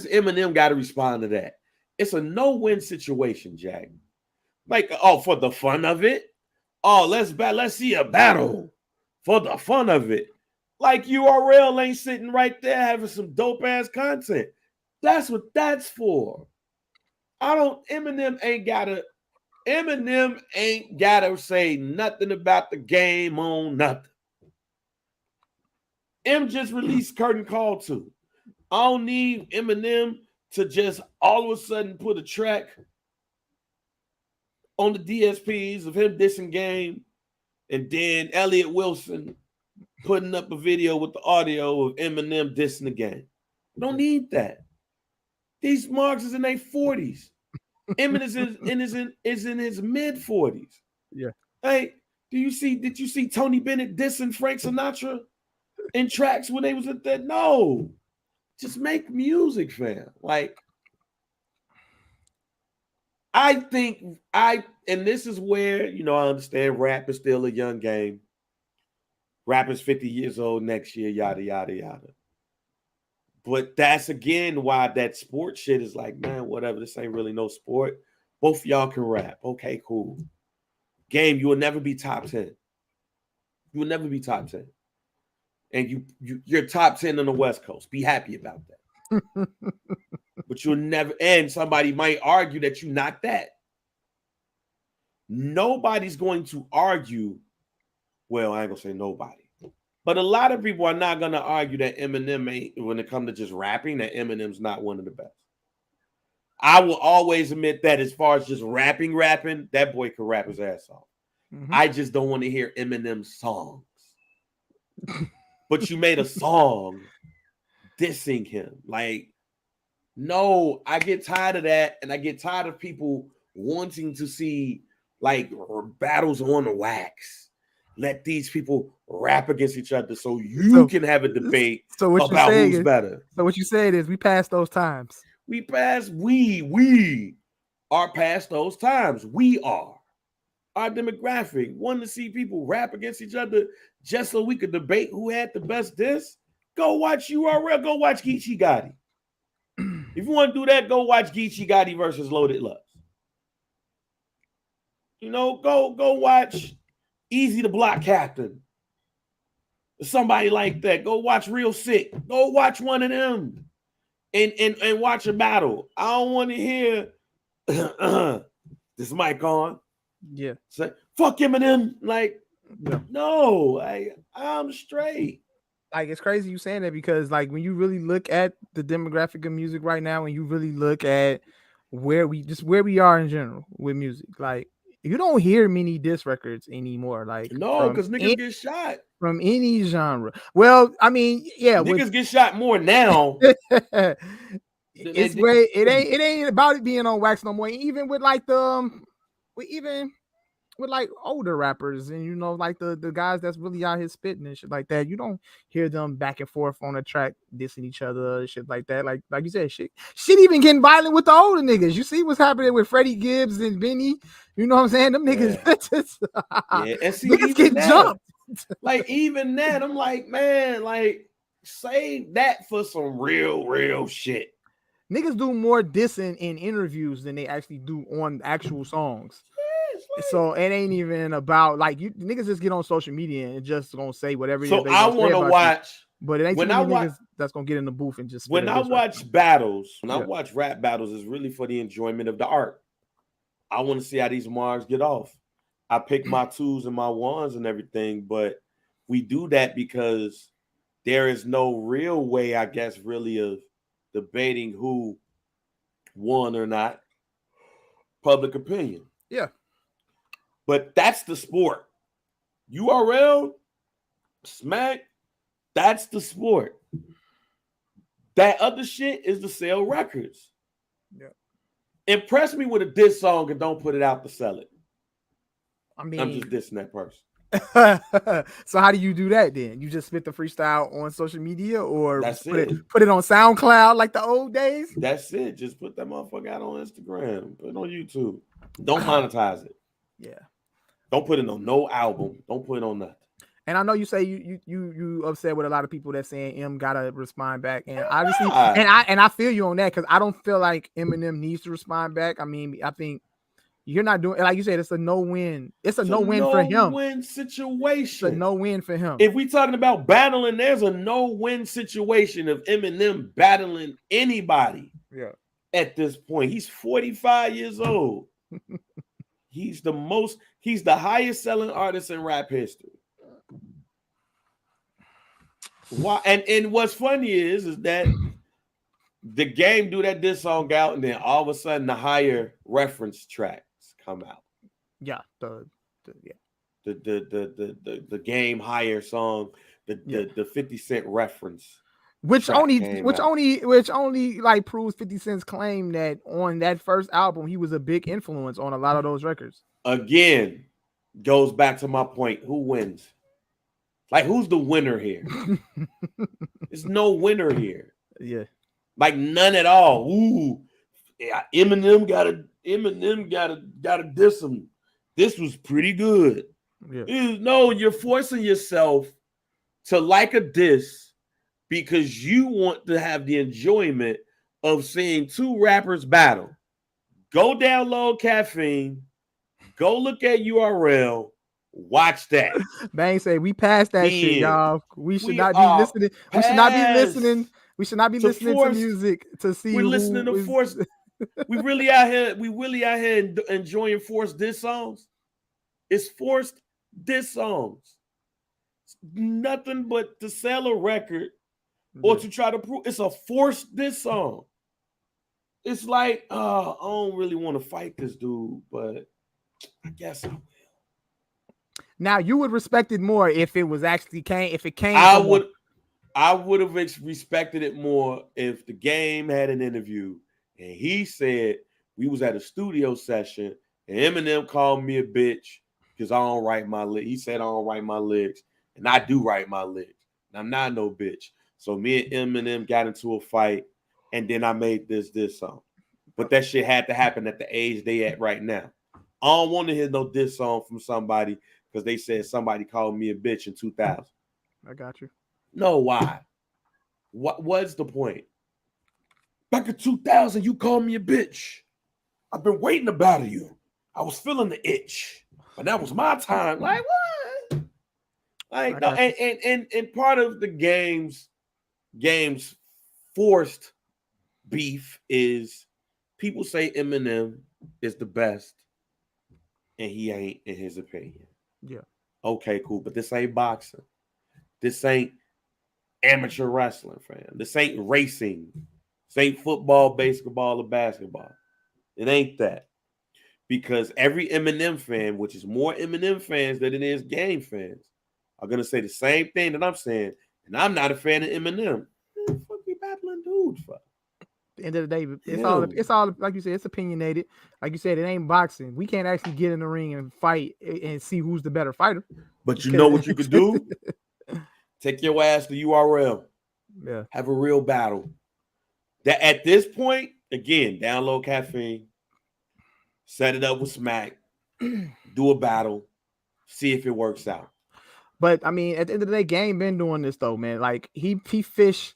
Eminem got to respond to that? It's a no-win situation, Jack. Like, oh, for the fun of it? Oh, let's see a battle for the fun of it. Like URL ain't sitting right there having some dope-ass content. That's what that's for. Eminem ain't gotta say nothing about the game on nothing. M just released Curtain Call 2. I don't need Eminem to just all of a sudden put a track on the DSPs of him dissing Game and then Elliott Wilson putting up a video with the audio of Eminem dissing the Game. Don't need that. These marks is in their 40s. Eminem is in his mid-40s. Yeah. Hey, did you see Tony Bennett dissing Frank Sinatra in tracks when they was at that? No. Just make music, fam. Like, I think and this is where, I understand rap is still a young game. Rap is 50 years old next year, yada, yada, yada. But that's, again, why that sports shit is like, man, whatever, this ain't really no sport. Both of y'all can rap. Okay, cool. Game, you will never be top 10. You will never be top 10. And you're top 10 on the West Coast. Be happy about that. But you'll never, and somebody might argue that you're not that. Nobody's going to argue, well, I ain't gonna say nobody, but a lot of people are not gonna argue that Eminem ain't, when it comes to just rapping, that Eminem's not one of the best. I will always admit that as far as just rapping, that boy could rap his ass off. Mm-hmm. I just don't want to hear Eminem's songs. But you made a song dissing him. Like, no, I get tired of that. And I get tired of people wanting to see like battles on the wax. Let these people rap against each other so you can have a debate about who's better. So what you said is we passed those times. We are past those times. We are. Our demographic wanting to see people rap against each other just so we could debate who had the best diss. Go watch URL. Go watch Geechee Gotti. If you want to do that, go watch Geechee Gotti versus Loaded Lux. Go watch Easy the Block Captain. Somebody like that. Go watch Real Sick. Go watch one of them and watch a battle. I don't want to hear this mic on. Yeah. Say, fuck Eminem. Like, no, I'm straight. Like, it's crazy you saying that because, like, when you really look at the demographic of music right now, and you really look at where we are in general with music, like, you don't hear many diss records anymore. Like, no, because niggas get shot from any genre. Well, I mean, yeah, niggas get shot more now. It's way it ain't about it being on wax no more. Even with like with like older rappers and like the guys that's really out here spitting and shit like that, you don't hear them back and forth on a track dissing each other, shit like that. Like you said, shit even getting violent with the older niggas. You see what's happening with Freddie Gibbs and Benny. You know what I'm saying? Them niggas, and see, niggas get jumped. Like even that, I'm like, man, like save that for some real shit. Niggas do more dissing in interviews than they actually do on actual songs. So it ain't even about like you niggas just get on social media and just gonna say whatever. So I want to watch, but it ain't too many niggas that's gonna get in the booth and just. When I watch battles, when I watch rap battles, it's really for the enjoyment of the art. I want to see how these marks get off. I pick my twos and my ones and everything, but we do that because there is no real way, I guess, really of debating who won or not. Public opinion. Yeah. But that's the sport. URL, Smack, that's the sport. That other shit is to sell records. Yeah. Impress me with a diss song and don't put it out to sell it. I mean, I'm just dissing that person. So how do you do that then? You just spit the freestyle on social media, or that's put it on SoundCloud like the old days? That's it. Just put that motherfucker out on Instagram. Put it on YouTube. Don't monetize it. Yeah. Don't put it on no album. Don't put it on nothing. And I know you say you upset with a lot of people that saying M gotta respond back, and obviously, and I feel you on that, because I don't feel like Eminem needs to respond back. I mean, I think you're not doing, like you said, it's a no-win. It's a no-win for him. No-win situation. It's a no-win for him. If we talking about battling, there's a no-win situation of Eminem battling anybody. Yeah. At this point, he's 45 years old. He's the highest selling artist in rap history. Why? And what's funny is that the game do that diss song out, and then all of a sudden the higher reference tracks come out. Yeah, the game higher song, the 50 Cent reference, which only like proves 50 Cent's claim that on that first album he was a big influence on a lot of those records. Again, goes back to my point: who wins? Like, who's the winner here? There's no winner here. Yeah. Like, none at all. Ooh, yeah, Eminem gotta diss him. This was pretty good. Yeah. No, you're forcing yourself to like a diss because you want to have the enjoyment of seeing two rappers battle. Go download Caffeine. Go look at URL. Watch that. Bang say we passed that shit, y'all. We should not be listening. We should not be listening. We should not be listening to music to see. We're listening to force. We really out here enjoying forced diss songs. It's forced diss songs. It's nothing but to sell a record or to try to prove it's a forced diss song. It's like, I don't really want to fight this dude, but I guess I will. Now you would respect it more if it was actually came. If it came, I would have respected it more if the game had an interview and he said we was at a studio session and Eminem called me a bitch because I don't write my lyrics. He said I don't write my lyrics, and I do write my lyrics. And I'm not no bitch. So me and Eminem got into a fight, and then I made this song. But that shit had to happen at the age they at right now. I don't want to hear no diss song from somebody because they said somebody called me a bitch in 2000. I got you. No, why? What's the point? Back in 2000, you called me a bitch. I've been waiting to battle you. I was feeling the itch, but that was my time. Like, what? Like, no, and part of the game's forced beef is people say Eminem is the best, and he ain't, in his opinion. Yeah. Okay, cool. But this ain't boxing. This ain't amateur wrestling, fam. This ain't racing. This ain't football, basketball, or basketball. It ain't that. Because every Eminem fan, which is more Eminem fans than it is game fans, are going to say the same thing that I'm saying. And I'm not a fan of Eminem. What the fuck we battling dudes for? At the end of the day, it's all like you said, it's opinionated. Like you said, it ain't boxing. We can't actually get in the ring and fight and see who's the better fighter. But you know what you could do? Take your ass to URL. Yeah. Have a real battle. That at this point, again, download Caffeine, set it up with Smack, do a battle, see if it works out. But I mean, at the end of the day, Game been doing this though, man. Like he fishes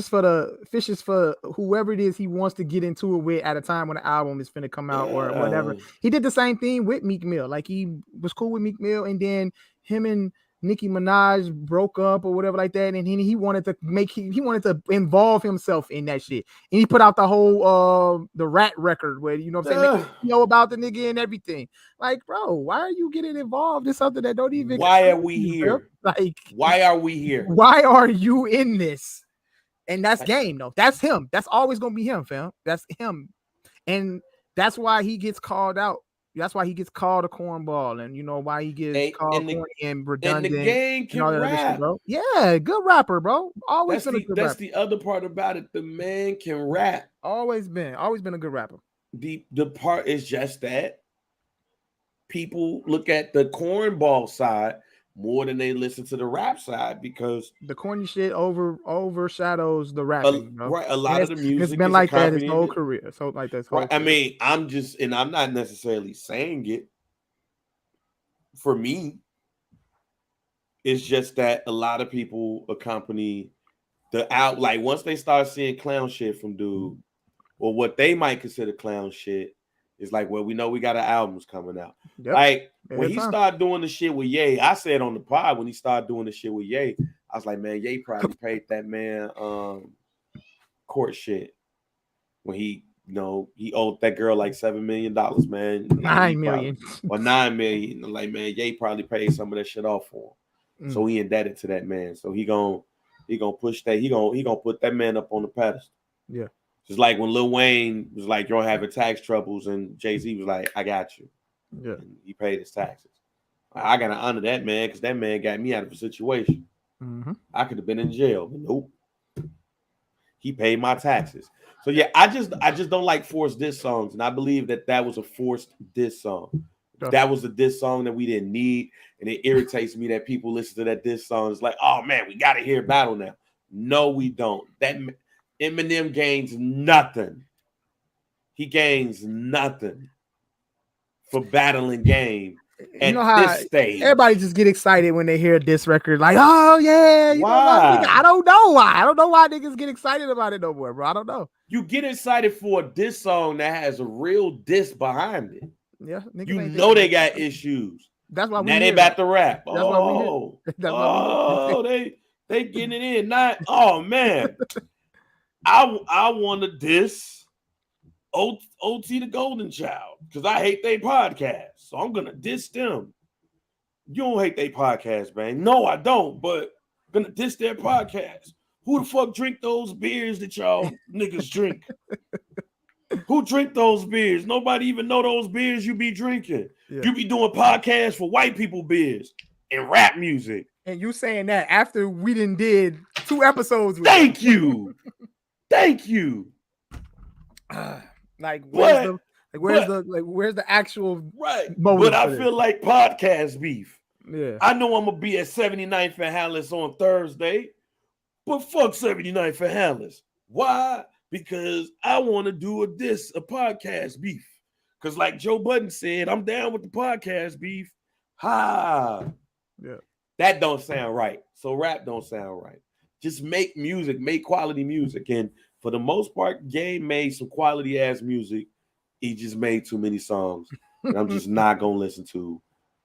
for whoever it is he wants to get into it with at a time when the album is finna come out or whatever. He did the same thing with Meek Mill. Like he was cool with Meek Mill, and then him and Nicki Minaj broke up or whatever like that, and he wanted to involve himself in that shit, and he put out the whole the Rat record where, you know what I'm saying, know about the nigga and everything. Like, bro, why are you getting involved in something that don't even? Why are we here? Like, why are we here? Why are you in this? And that's Game though. That's him. That's always gonna be him, fam. That's him, and that's why he gets called out That's why he gets called a cornball, and you know why he gets called corny and redundant. And the game can rap, bro. Yeah, good rapper, bro. Always been a good rapper. That's the other part about it. The man can rap. Always been a good rapper. The part is just that people look at the cornball side more than they listen to the rap side because the corny shit overshadows the rapping. Right, a lot of the music it's been like that his whole career. So like this whole. Right. I mean, I'm not necessarily saying it. For me, it's just that a lot of people accompany like once they start seeing clown shit from dude, or what they might consider clown shit. It's like, well, we know we got albums coming out. Yep. Like when he started doing the shit with Ye, I said on the pod when he started doing the shit with Ye, I was like, man, Ye probably paid that man court shit when he owed that girl like $7 million, man. $9 million or $9 million. Like, man, Ye probably paid some of that shit off for him. So he indebted to that man. So he gonna push that. He gonna put that man up on the pedestal. Yeah. Just like when Lil Wayne was like, you're having tax troubles, and Jay-Z was like, I got you. Yeah. And he paid his taxes. I gotta honor that man because that man got me out of a situation. Mm-hmm. I could have been in jail, but nope. He paid my taxes. So yeah, I just don't like forced diss songs, and I believe that was a forced diss song. That was a diss song that we didn't need, and it irritates me that people listen to that diss song. It's like, oh man, we gotta hear battle now. No, we don't. That Eminem gains nothing. He gains nothing for battling Game at this stage. Everybody just get excited when they hear a diss record. Like, oh yeah, why? I don't know why. I don't know why niggas get excited about it no more, bro. I don't know. You get excited for a diss song that has a real diss behind it. Yeah, you know they got issues. That's why now they about to rap. That's why they getting it in. Not man. I want to diss OT the Golden Child because I hate their podcast. So I'm gonna diss them. You don't hate their podcast, man. No, I don't, but I'm gonna diss their podcast. Who the fuck drink those beers that y'all niggas drink? Who drink those beers? Nobody even know those beers you be drinking. Yeah. You be doing podcasts for white people beers and rap music. And you saying that after we did 2 episodes with Thank you. Thank you. Where's the actual right? But I feel like podcast beef. Yeah. I know I'm gonna be at 79th and Hallis on Thursday, but fuck 79th and Hallis. Why? Because I want to do a podcast beef. Because like Joe Budden said, I'm down with the podcast beef. Ha. Yeah. That don't sound right. So rap don't sound right. Just make music, make quality music. And for the most part, Game made some quality ass music. He just made too many songs. And I'm just not gonna listen to.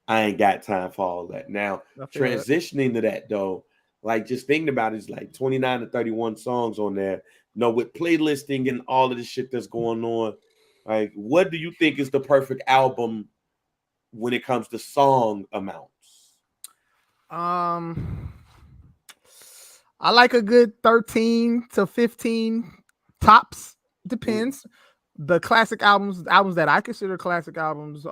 I ain't got time for all that. Now, transitioning to that though, like just thinking about it, is like 29 to 31 songs on there. With playlisting and all of the shit that's going on, like what do you think is the perfect album when it comes to song amounts? I like a good 13 to 15 tops. Depends. The classic albums that I consider classic albums, you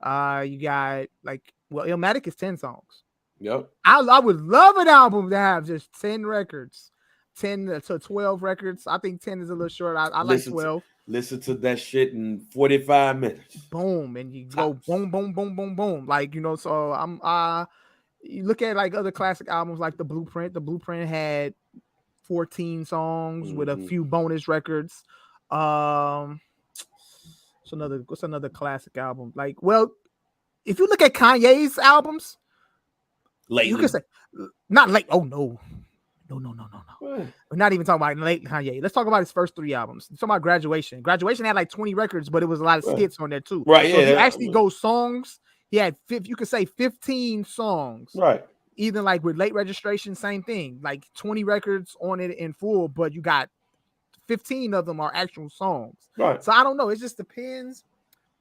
got like, Illmatic is 10 songs. Yep. I would love an album to have just 10 records. 10 to 12 records. I think 10 is a little short. I like 12. Listen to that shit in 45 minutes. Boom. And you go boom, boom, boom, boom, boom. Like, so I'm you look at like other classic albums like The Blueprint. The Blueprint had 14 songs with a few bonus records. What's another classic album? Like, if you look at Kanye's albums, lately. You can say not late. Oh no. We're not even talking about late Kanye. Let's talk about his first 3 albums. Let's talk about Graduation. Graduation had like 20 records, but it was a lot of skits on there too. Right. So if you actually go songs, he had you could say 15 songs. Right. Even like with Late Registration, same thing. Like 20 records on it in full, but you got 15 of them are actual songs. Right. So I don't know. It just depends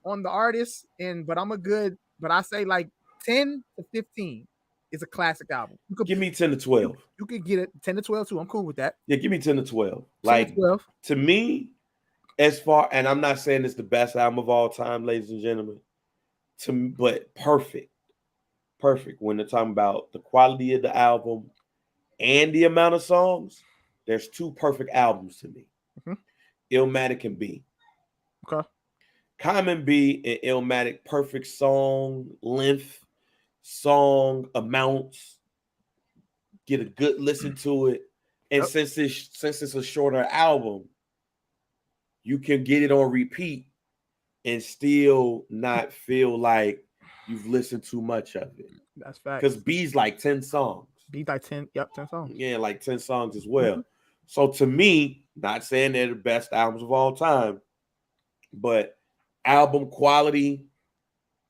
on the artist. But I say like 10 to 15. Is a classic album. Give me 10 to 12. You could get it 10 to 12 too. I'm cool with that. Yeah, give me 10 to 12. Like 12. To me, As far, and I'm not saying it's the best album of all time, ladies and gentlemen, but perfect when they're talking about the quality of the album and the amount of songs. There's two perfect albums to me. Illmatic and B. Okay. Common B and Illmatic, perfect song length, song amounts. Get a good listen to it, and since it's a shorter album, you can get it on repeat and still not feel like you've listened too much of it. That's fact. Because B's like 10 songs. B's like 10. Yep, 10 songs. Yeah, like 10 songs as well. So to me, not saying they're the best albums of all time, but album quality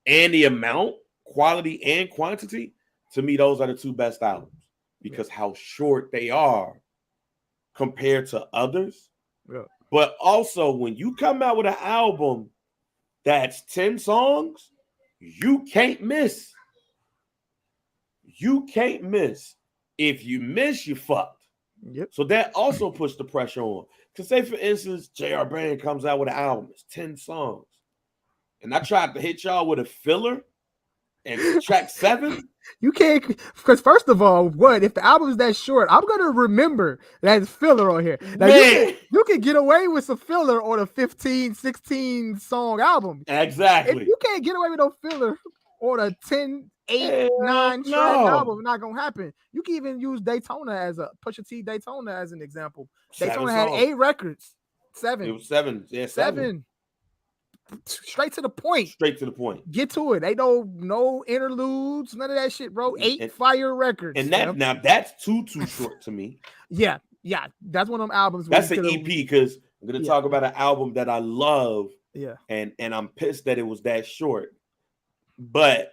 and the amount, quality and quantity, to me, those are the two best albums because how short they are compared to others. Yeah. But also, when you come out with an album that's 10 songs, you can't miss. You can't miss. If you miss, you fucked. Yep. So that also puts the pressure on. Because say, for instance, J.R. Band comes out with an album. It's 10 songs. And I tried to hit y'all with a filler and track 7. You can't, because first of all, what if the album is that short? I'm gonna remember that filler on here. Now you can get away with some filler on a 15, 16 song album. Exactly. If you can't get away with no filler on a 10, 8, 9 track album, not gonna happen. You can even use Daytona as a Pusha T Daytona as an example. Daytona had 8 records. 7. It was 7. Yeah, 7. Straight to the point. Straight to the point. Get to it. They no interludes, none of that shit, bro. 8 fire records. And that now that's too short to me. Yeah. That's one of them albums. That's an EP because I'm gonna talk about an album that I love. Yeah. And I'm pissed that it was that short. But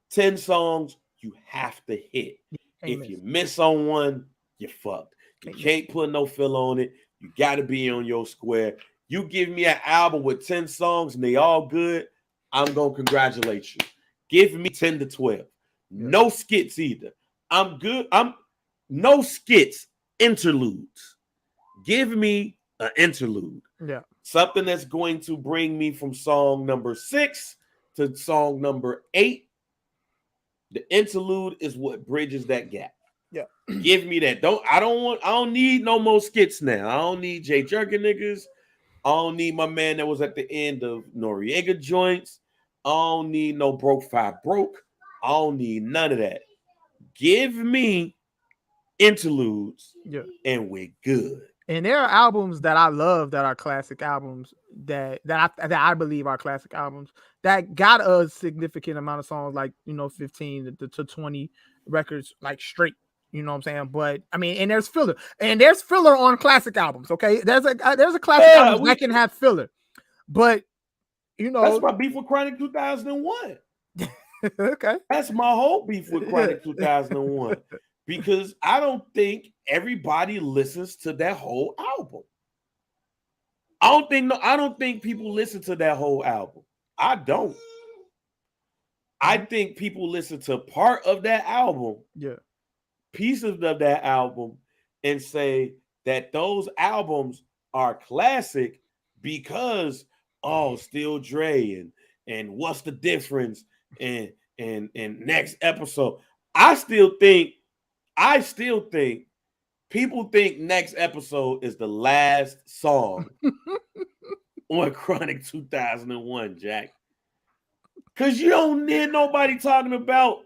10 songs, you have to hit. If you miss on one, you're fucked. You can't put no fill on it. You got to be on your square. You give me an album with 10 songs and they all good, I'm going to congratulate you. Give me 10 to 12. Yeah. No skits either. I'm good. No skits, interludes. Give me an interlude. Yeah. Something that's going to bring me from song number 6 to song number 8. The interlude is what bridges that gap. Yeah. Give me that. I don't need no more skits now. I don't need Jay Jerkin niggas. I don't need my man that was at the end of Noriega joints. I don't need no broke 5 broke. I don't need none of that. Give me interludes and we're good. And there are albums that I love that are classic albums that I believe are classic albums that got a significant amount of songs, like 15 to 20 records, like straight. You know what I'm saying? But I mean, and there's filler on classic albums. Okay, there's a classic album that can have filler, but that's my beef with Chronic 2001. Okay, that's my whole beef with Chronic 2001. Because I don't think everybody listens to that whole album. I don't think people listen to that whole album. I don't. I think people listen to part of that album, pieces of that album, and say that those albums are classic because Still Dre and What's the Difference and Next Episode. I still think people think Next Episode is the last song on Chronic 2001, Jack. Because you don't hear nobody talking about,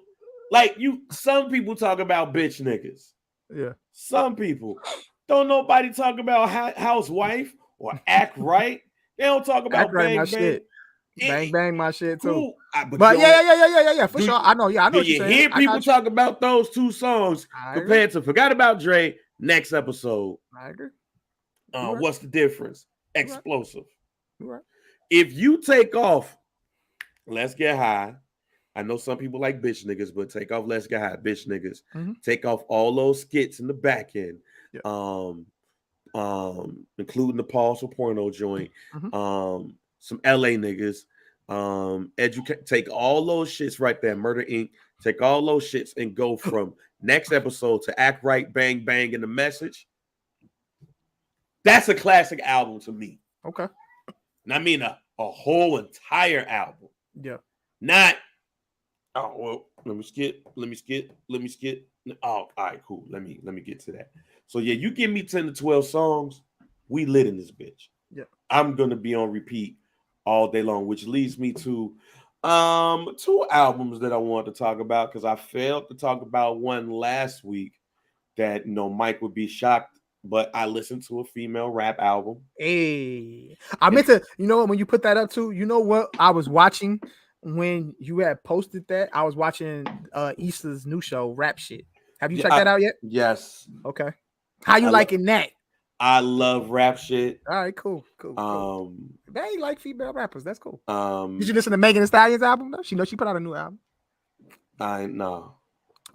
some people talk about bitch niggas. Yeah. Some people. Don't nobody talk about housewife or act right. They don't talk about bang bang. Shit. Bang bang my shit too. Cool. But yeah, for sure. I know what you're saying. You hear people talk about those two songs compared to Forgot About Dre, Next Episode. I agree. What's the difference? Explosive. Right. If you take off Let's Get High, I know some people like bitch niggas, but take off Let's Get High, bitch niggas. Mm-hmm. Take off all those skits in the back end. Including the Pause for Porno joint. Mm-hmm. Some LA niggas, take all those shits right there, Murder Inc. Take all those shits and go from Next Episode to Act Right, Bang Bang, and The Message. That's a classic album to me. Okay. And I mean a whole entire album. Yeah. Not, let me skip. Oh, all right, cool. Let me get to that. So yeah, you give me 10 to 12 songs, we lit in this bitch. Yeah. I'm gonna be on repeat all day long, which leads me to 2 albums that I wanted to talk about because I failed to talk about one last week that Mike would be shocked, but I listened to a female rap album. Hey, I meant to, when you put that up too, you know what I was watching when you had posted that? I was watching Issa's new show, Rap Shit. Have you checked that out yet? Yes. Okay. How you liking that? I love Rap Shit. All right, cool. They like female rappers. That's cool. Did you listen to Megan Thee Stallion's album though? She put out a new album. I know.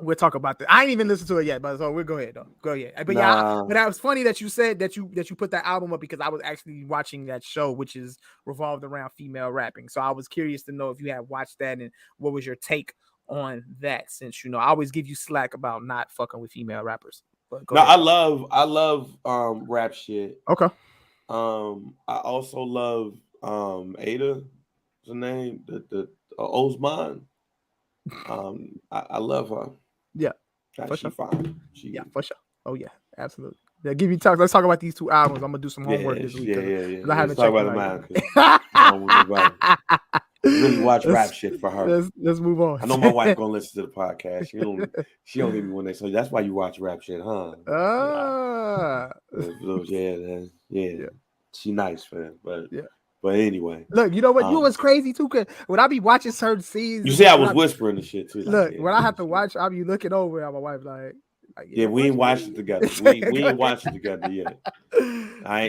We'll talk about that. I ain't even listened to it yet, but so we'll go ahead though. Go ahead. But but that was funny that you said that you put that album up because I was actually watching that show, which is revolved around female rapping. So I was curious to know if you had watched that and what was your take on that. Since I always give you slack about not fucking with female rappers. But go ahead. I love Rap Shit. Okay. I also love Ada. What's her name? The Osman. I love her. Yeah, for sure. Fine. For sure. Oh yeah, absolutely. Yeah, give me time. Let's talk about these 2 albums. I'm gonna do some homework this week. Yeah. I haven't checked about really watch Rap Shit for her. Let's move on. I know my wife gonna listen to the podcast. She don't give me when they say that's why you watch Rap Shit, huh? Yeah. She nice, man. But anyway, look, you know what? You was crazy too. Cause when I be watching certain scenes, you see, I was whispering the shit too. Look, when I have to watch, I be looking over at my wife like we ain't watched it together. We ain't watched it together yet.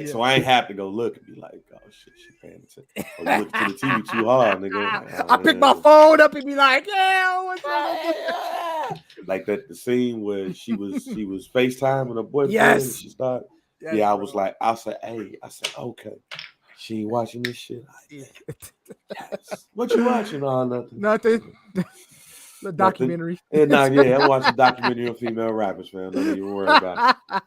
So I ain't have to go look and be like, oh shit, she paying attention. Or look to the TV too hard, nigga. I pick my phone up and be like, yeah, what's up? Like that the scene where she was FaceTime with her boyfriend. Yes. And she started. Yes, I was like, I said, okay. She ain't watching this shit. Yes. What you watching? Nothing. The documentary. I'm watching a documentary on female rappers, man. Don't even worry about it.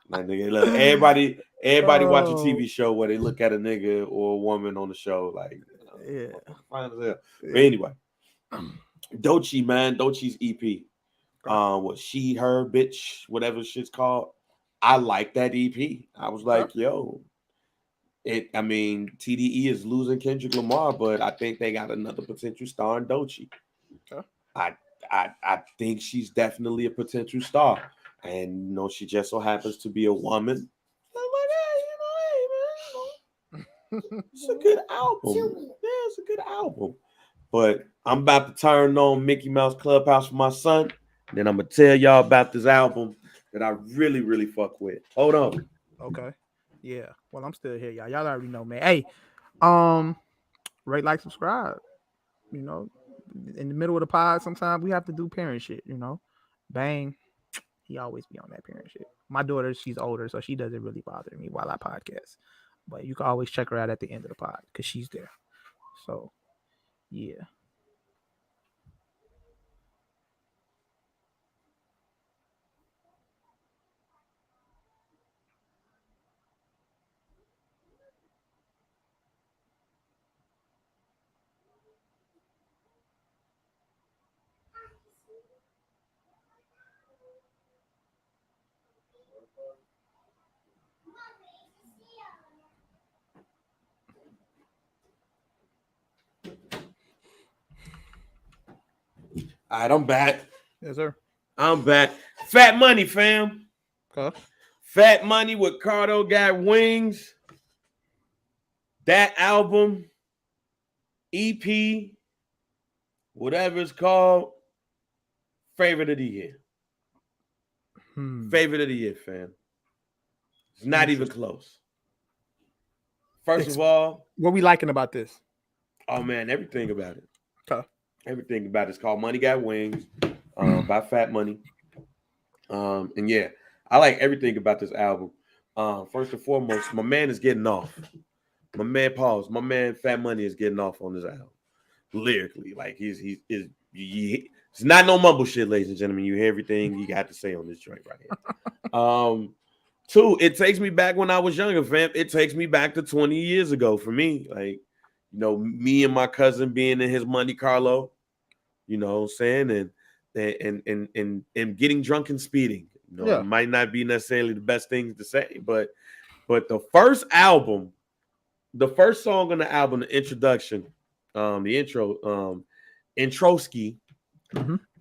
Like, nigga, look, everybody watch a TV show where they look at a nigga or a woman on the show, like, fine as hell. But anyway, Doechii, man, Doechii's EP. What she, her, bitch, whatever shit's called. I like that EP. I was like, yo. TDE is losing Kendrick Lamar, but I think they got another potential star in Doechii. Okay. I think she's definitely a potential star, and she just so happens to be a woman. I'm like, it's a good album. Yeah, it's a good album. But I'm about to turn on Mickey Mouse Clubhouse for my son. Then I'm gonna tell y'all about this album that I really, really fuck with. Hold on. Okay. Yeah. Well, I'm still here, y'all. Y'all already know, man. Hey, rate, like, subscribe. In the middle of the pod, sometimes we have to do parent shit. Bang. He always be on that parent shit. My daughter, she's older, so she doesn't really bother me while I podcast. But you can always check her out at the end of the pod because she's there. So, yeah. All right, I'm back. Yes, sir. I'm back. Fat Money, fam. Okay. Fat Money with Cardo Got Wings. That album, EP, whatever it's called, favorite of the year. Favorite of the year, fam. It's not even close. First of all, what we liking about this? Oh man, everything about it. Okay. Everything about it. It's called Money Got Wings by Fat Money. And yeah, I like everything about this album. First and foremost, my man is getting off. My man Fat Money is getting off on this album. Lyrically. Like it's not no mumble shit, ladies and gentlemen. You hear everything you got to say on this joint right here. Two, it takes me back when I was younger, fam. It takes me back to 20 years ago for me. Like, me and my cousin being in his Monte Carlo, you know what I'm saying? And getting drunk and speeding. It might not be necessarily the best thing to say, but the first album, the first song on the album, the introduction, the intro, Introski,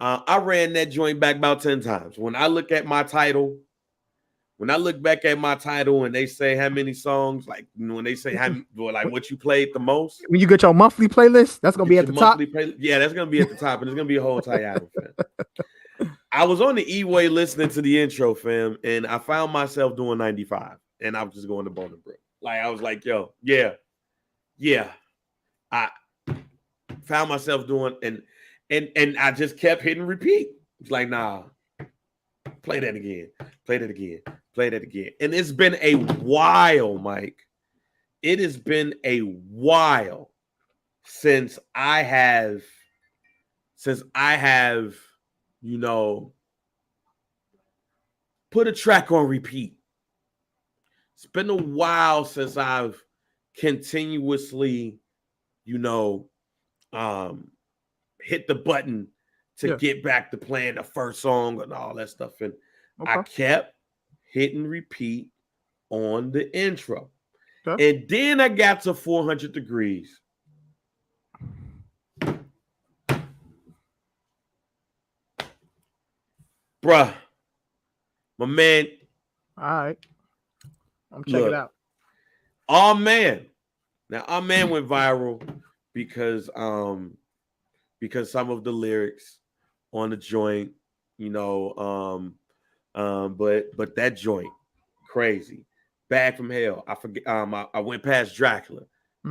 I ran that joint back about 10 times. When I look at my title, when I look back at my title and they say how many songs, like when they say what you played the most. When you get your monthly playlist, that's gonna be at the top. Yeah, that's gonna be at the top, and it's gonna be a whole entire album, fam. I was on the E-Way listening to the intro, fam, and I found myself doing 95, and I was just going to Bolingbrook. Like I was like, yo, yeah. I found myself doing and I just kept hitting repeat. It's like, nah, play that again. And it's been a while, Mike. It has been a while since I have, put a track on repeat. It's been a while since I've continuously, hit the button to get back to playing the first song and all that stuff. And I kept hitting repeat on the intro. And then I got to 400 Degrees. Bruh, my man. All right. I'm checking it out. Our man. Now, our man went viral because some of the lyrics on the joint, but that joint, crazy. Bad from Hell. I forget. I went past Dracula.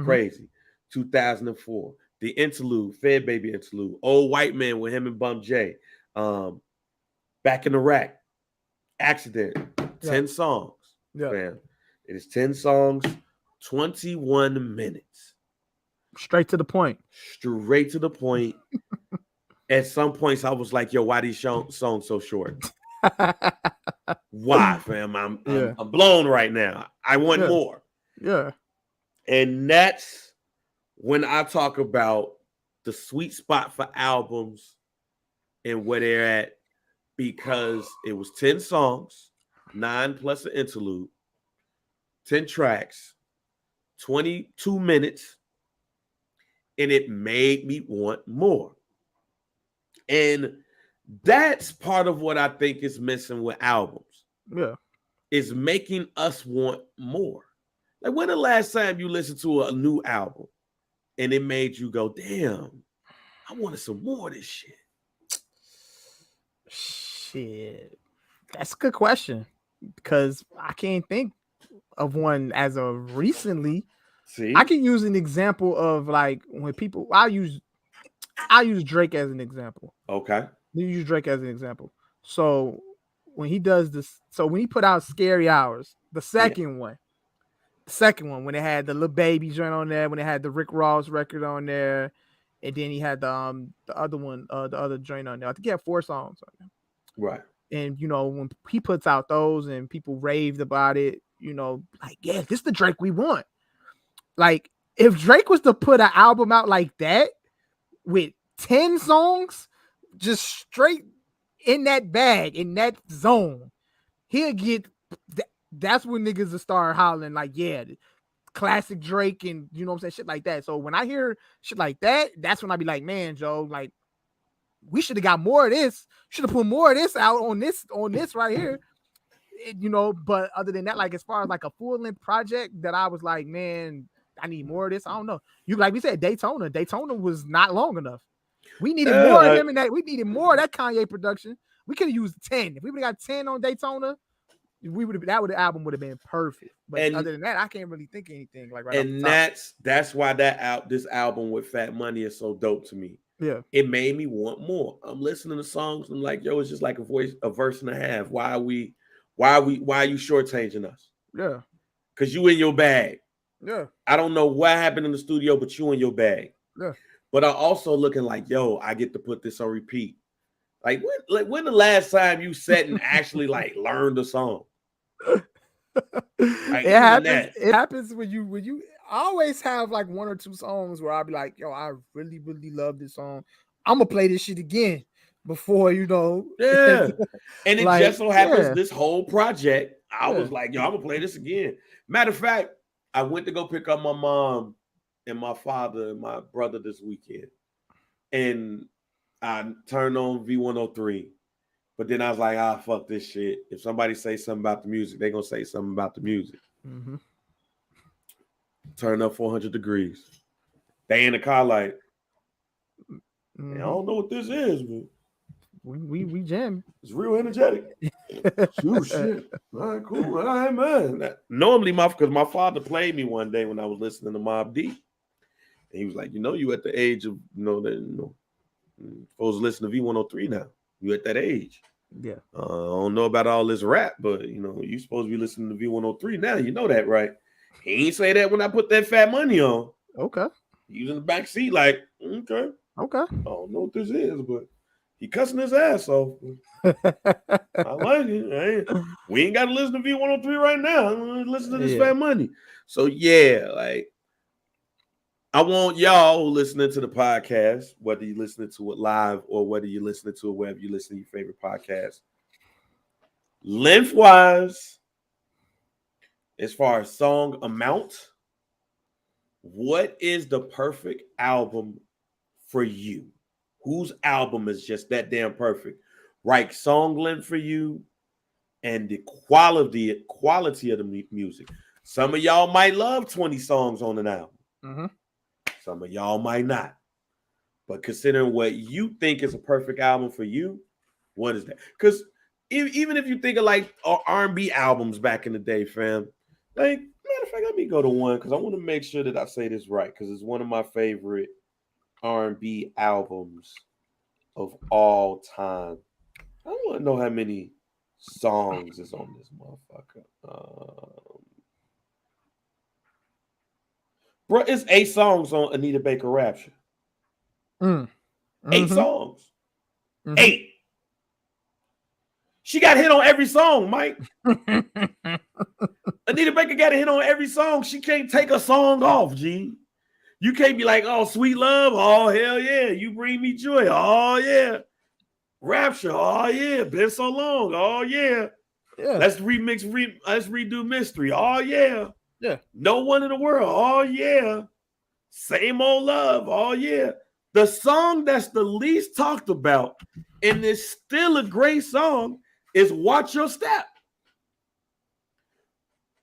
Crazy. 2004. The interlude, Fed Baby interlude. Old White Man with him and Bum J. Back in the Rack. Accident. 10 songs. Man. It is 10 songs, 21 minutes. Straight to the point. At some points, I was like, yo, why these songs so short? Why, fam? I'm blown right now. I want more. Yeah. And that's when I talk about the sweet spot for albums and where they're at, because it was 10 songs, 9 plus an interlude, 10 tracks, 22 minutes, and it made me want more. And that's part of what I think is missing with albums. Yeah. Is making us want more. Like, when the last time you listened to a new album and it made you go, damn, I wanted some more of this shit? Shit. That's a good question, because I can't think of one as of recently. See? I can use an example of, like, when people, I use Drake as an example. Okay. You use Drake as an example. So when he does this, so when he put out Scary Hours, the second one, when it had the Lil Baby joint on there, when it had the Rick Ross record on there, and then he had the other one, the other joint on there. I think he had 4 songs on there. Right. And when he puts out those and people raved about it, like, yeah, this is the Drake we want. Like, if Drake was to put an album out like that with 10 songs, just straight in that bag, in that zone, he'll get. That's when niggas will start hollering like, yeah, classic Drake, and what I'm saying, shit like that. So when I hear shit like that, that's when I be like, man, Joe, like, we should have got more of this. Should have put more of this out on this right here. But other than that, like, as far as like a full-length project that I was like, man, I need more of this. I don't know. You, like we said, Daytona was not long enough. We needed more of him in that. We needed more of that Kanye production. We could have used 10. If we would have got 10 on Daytona, the album would have been perfect. But other than that, I can't really think of anything like right. And that's why this album with Fat Money is so dope to me. Yeah, it made me want more. I'm listening to songs and I'm like, yo, it's just like a verse and a half. Why are you shortchanging us? Yeah, because you in your bag. Yeah, I don't know what happened in the studio, but you in your bag. Yeah, but I'm also looking like, yo, I get to put this on repeat. Like when the last time you sat and actually like learned a song? Like, it happens. It happens when you. I always have like one or two songs where I'll be like, "Yo, I really, really love this song. I'm gonna play this shit again before Yeah, and it like, just so happens this whole project, I was like, yo, I'm gonna play this again. Matter of fact, I went to go pick up my mom and my father and my brother this weekend, and I turned on V103. But then I was like, fuck this shit. If somebody say something about the music, they're gonna say something about the music. Mm-hmm. Turn up 400 degrees. They in the car like, mm-hmm. I don't know what this is, but we jam. It's real energetic. Oh shit. All right, cool. All right, man. Normally, because my father played me one day when I was listening to Mobb Deep. And he was like, you at the age of, supposed to listen to V103 now. You at that age. Yeah. I don't know about all this rap, but you supposed to be listening to V103 now. You know that, right? He ain't say that when I put that Fat Money on. Okay. He was in the back seat like, okay. I don't know what this is, but he cussing his ass off. I like it. We ain't got to listen to V103 right now. Listen to this Fat Money. So yeah, like I want y'all listening to the podcast, whether you're listening to it live or whether you're listening to it wherever you listen to your favorite podcast. Lengthwise, as far as song amount, what is the perfect album for you? Whose album is just that damn perfect? Right song length for you and the quality of the music. Some of y'all might love 20 songs on an album. Mm-hmm. Some of y'all might not. But considering what you think is a perfect album for you, what is that? Because even if you think of like R&B albums back in the day, fam, like, matter of fact, let me go to one because I want to make sure that I say this right because it's one of my favorite R&B albums of all time. I want to know how many songs is on this motherfucker. Bro, it's 8 songs on Anita Baker Rapture. Mm-hmm. 8 songs. Mm-hmm. 8. She got hit on every song, Mike. Anita Baker got a hit on every song. She can't take a song off, G. You can't be like, oh, Sweet Love. Oh, hell yeah. You Bring Me Joy. Oh, yeah. Rapture. Oh, yeah. Been So Long. Oh, yeah. Let's redo Mystery. Oh, yeah. Yeah. No One in the World. Oh, yeah. Same Old Love. Oh, yeah. The song that's the least talked about and is still a great song is Watch Your Step.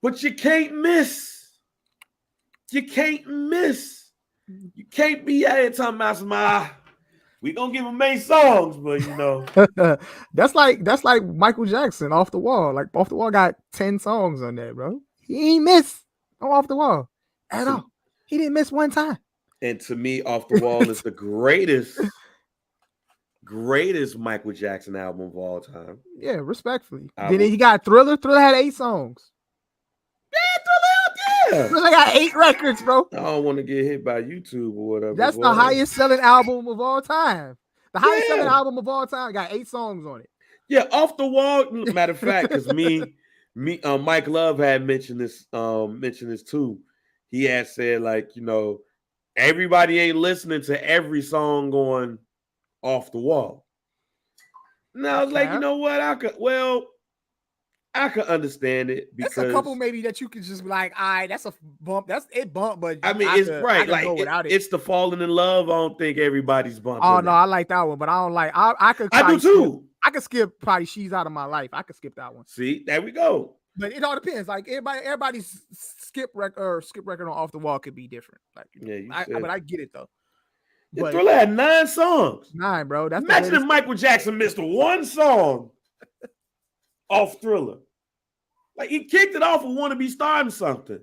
But you can't miss. You can't miss. You can't be out here talking about some, we gonna give them 8 songs, but that's like Michael Jackson, Off the Wall. Like Off the Wall got 10 songs on there, bro. He ain't miss on Off the Wall at all. He didn't miss one time. And to me, Off the Wall is the greatest Michael Jackson album of all time. Yeah, respectfully. Then he got Thriller. Thriller had 8 songs. Yeah. Thriller got 8 records, bro. I don't want to get hit by YouTube or whatever. That's the highest selling album of all time. The highest selling album of all time got 8 songs on it. Yeah, Off the Wall. Matter of fact, because Mike Love had mentioned this too. He had said, like, everybody ain't listening to every song on Off the Wall. Now I was like, you know what? I could understand it because there's a couple maybe that you could just be like, all right, that's a bump. That's it bump, but I mean, it's right. Like it's the Falling in Love. I don't think everybody's bumping. Oh no, I like that one, but I don't like. I do too. I could skip probably She's Out of My Life. I could skip that one. See, there we go. But it all depends. Like everybody's skip record on Off the Wall could be different. Like but I get it though. But Thriller had 9 songs. 9, bro. That's imagine if Michael Jackson missed one song off Thriller. Like he kicked it off with "Wanna Be Starting Something."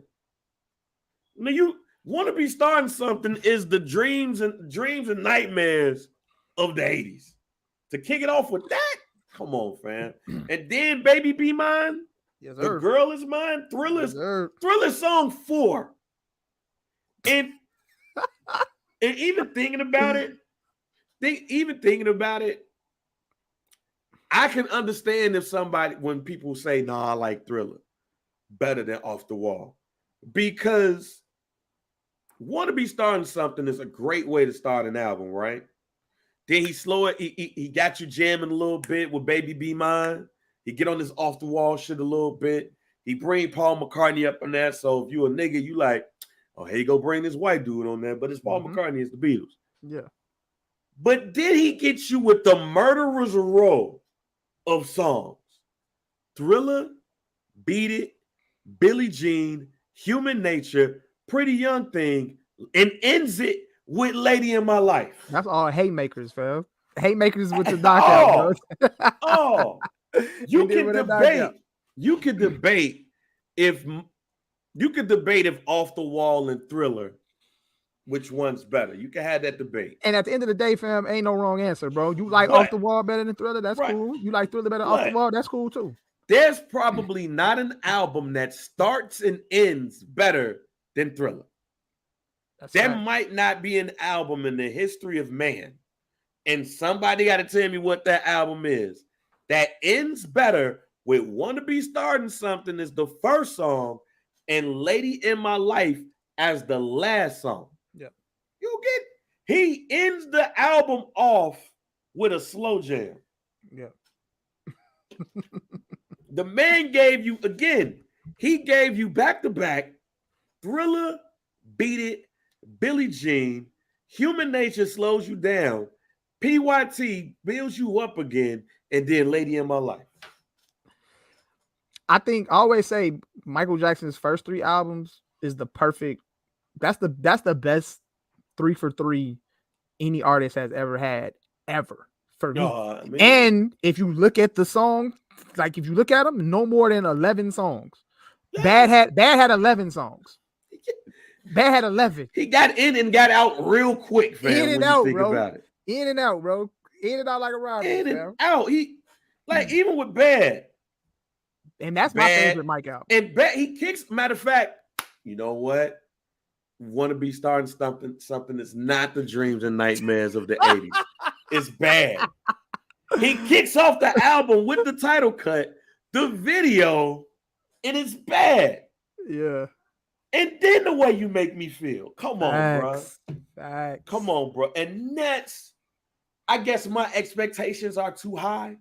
I mean, you "Wanna Be Starting Something" is the dreams and nightmares of the 80s. To kick it off with that, come on, fam. And then "Baby Be Mine," yes, "The Girl Is Mine," Thriller song 4, and even thinking about it, I can understand when people say, "No, I like Thriller." better than Off the Wall, because Want to Be Starting Something is a great way to start an album, right? Then he slow it. He got you jamming a little bit with Baby Be Mine. He get on this Off the Wall shit a little bit. He bring Paul McCartney up on that. So if you a nigga, you like, oh, here you go, bring this white dude on there. But it's Paul McCartney, it's the Beatles. Yeah. But did he get you with the murderer's row of songs? Thriller, Beat It, Billie Jean, Human Nature, Pretty Young Thing, and ends it with Lady in My Life. That's all haymakers, fam. Haymakers with the knockout, bro. You can debate. You could debate if Off the Wall and Thriller, which one's better. You can have that debate. And at the end of the day, fam, ain't no wrong answer, bro. You like Off the Wall better than Thriller? That's cool. You like Thriller better than Off the Wall? That's cool too. There's probably not an album that starts and ends better than Thriller. There might not be an album in the history of man, and somebody got to tell me what that album is, that ends better with Wanna Be Starting Something as the first song and Lady in My Life as the last song. Yeah. He ends the album off with a slow jam. Yeah. The man gave you, again, he gave you back-to-back Thriller, Beat It, Billie Jean, Human Nature slows you down, PYT builds you up again, and then Lady in My Life. I always say Michael Jackson's first 3 albums is the perfect, that's the best 3 for 3 any artist has ever had, ever, for me. And if you look at the song, like if you look at them, no more than 11 songs. Bad had 11 songs. Bad had 11. He got in and got out real quick, fam. In and out, bro. About it. In and out, bro. In and out like a robber. In and out. He even with Bad. And that's my favorite Mike album. And Bad, he kicks. Matter of fact, you know what? Want to Be Starting something that's not the dreams and nightmares of the 80s. It's bad. He kicks off the album with the title cut, the video, and it's bad. Yeah. And then the way you make me feel. Come on, bro. Facts. Come on, bro. And that's, I guess my expectations are too high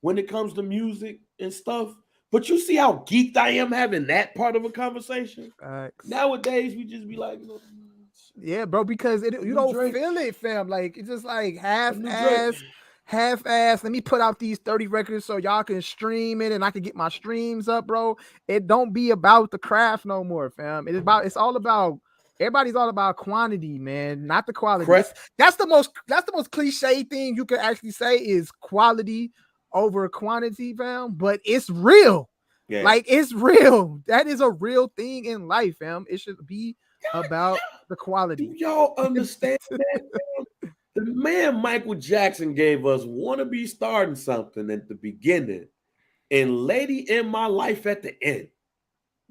when it comes to music and stuff. But you see how geeked I am having that part of a conversation? Facts. Nowadays, we just be like, yeah, bro, because you don't feel it, fam. Like, it's just like half-ass. Let me put out these 30 records so y'all can stream it and I can get my streams up, bro. It don't be about the craft no more, fam. Everybody's all about quantity, man, not the quality. That's the most cliche thing you can actually say is quality over quantity, fam. But it's real. Yeah. Like, it's real. That is a real thing in life, fam. It should be about the quality. Do y'all understand that, fam? The man Michael Jackson gave us Want to Be Starting Something at the beginning and Lady in My Life at the end.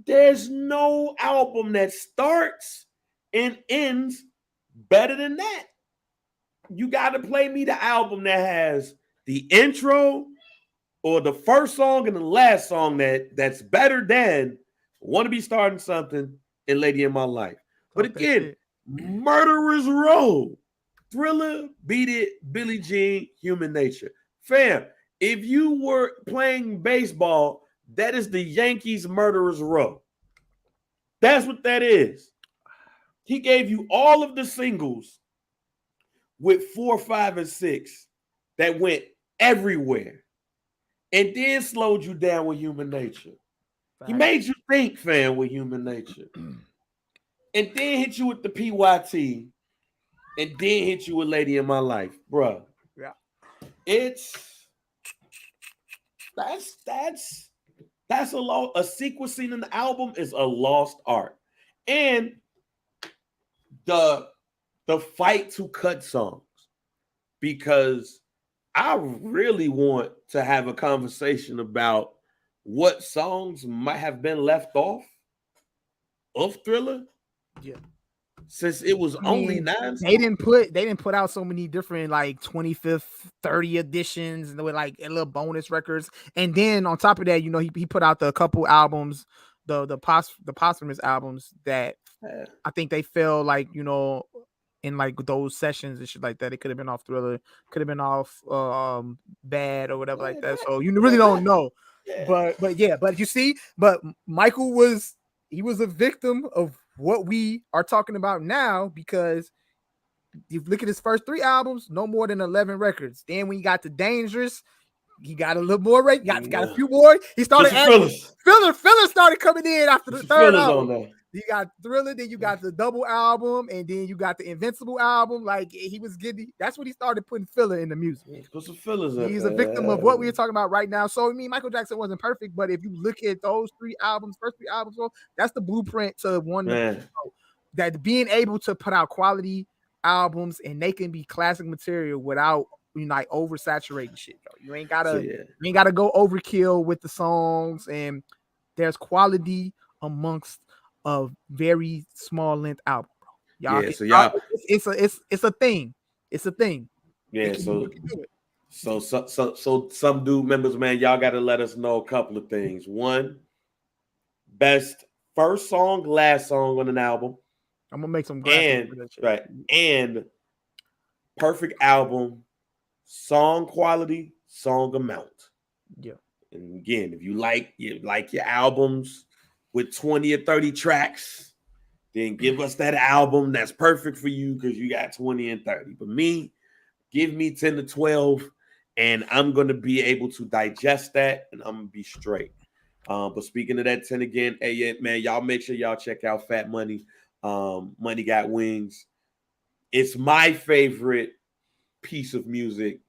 There's no album that starts and ends better than that. You got to play me the album that has the intro or the first song and the last song that's better than Want to Be Starting Something and Lady in My Life. But again, Murderer's Row. Thriller, Beat It, Billie Jean, Human Nature. Fam, if you were playing baseball, that is the Yankees' Murderer's Row. That's what that is. He gave you all of the singles with 4, 5, and 6 that went everywhere and then slowed you down with Human Nature. He made you think, fam, with Human Nature. And then hit you with the PYT. And then hit you with Lady in My Life, bro. Yeah, that's a sequencing an album is a lost art, and the fight to cut songs, because I really want to have a conversation about what songs might have been left off of Thriller. Yeah. since it was only 9 songs. They didn't put out so many different like 25th, 30 editions and with like little bonus records. And then on top of that, you know, he put out the couple albums, the posthumous albums that I think they fell like, you know, in like those sessions and shit like that. It could have been off Thriller, could have been off Bad or whatever like that. So you really don't know. But you see, but Michael was a victim of what we are talking about now, because you look at his first 3 albums, no more than 11 records. Then when you got to Dangerous, he got a little more rate. Got a few more. He started fillers started coming in after the third album. You got Thriller, then you got the double album, and then you got the Invincible album. Like he was getting, that's when he started putting filler in the music. Put some fillers in. He's a victim of what we are talking about right now. So I mean, Michael Jackson wasn't perfect, but if you look at those 3 albums, first 3 albums, that's the blueprint to one that being able to put out quality albums and they can be classic material without, you know, like oversaturating shit. Bro. You ain't gotta go overkill with the songs, and there's quality amongst a very small length album, bro. It's a thing. It's a thing. Yeah, so some dude members, man, y'all got to let us know a couple of things. One, best first song, last song on an album. I'm gonna make some graphics for that shit. And perfect album, song quality, song amount. Yeah. And again, if you like your albums with 20 or 30 tracks, then give us that album that's perfect for you because you got 20 and 30. But me, give me 10 to 12, and I'm going to be able to digest that, and I'm going to be straight. But speaking of that 10 again, hey, man, y'all make sure y'all check out Fat Money. Money Got Wings. It's my favorite piece of music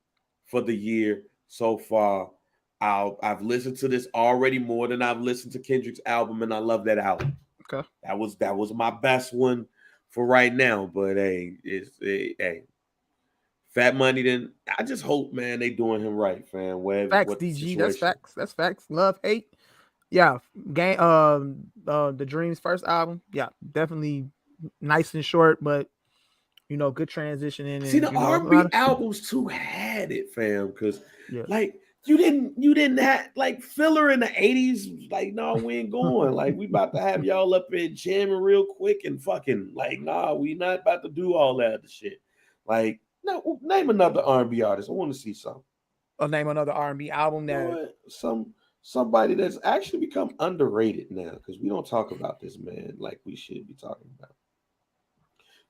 for the year so far. I've listened to this already more than I've listened to Kendrick's album, and I love that album. Okay, that was my best one for right now. But hey, Fat Money. Then I just hope, man, they doing him right, fam. Facts, DG. That's facts. That's facts. Love, hate. Yeah, the Dreams first album. Yeah, definitely nice and short, but you know, good transition in. See, the R&B albums too had it, fam, because like. You didn't have like filler in the 80s. Like, no, we ain't going. Like, we about to have y'all up in jamming real quick and fucking like, nah, we not about to do all that other shit. Like, no, name another R&B artist. I want to see some. Or name another R&B album that somebody that's actually become underrated now, because we don't talk about this man like we should be talking about.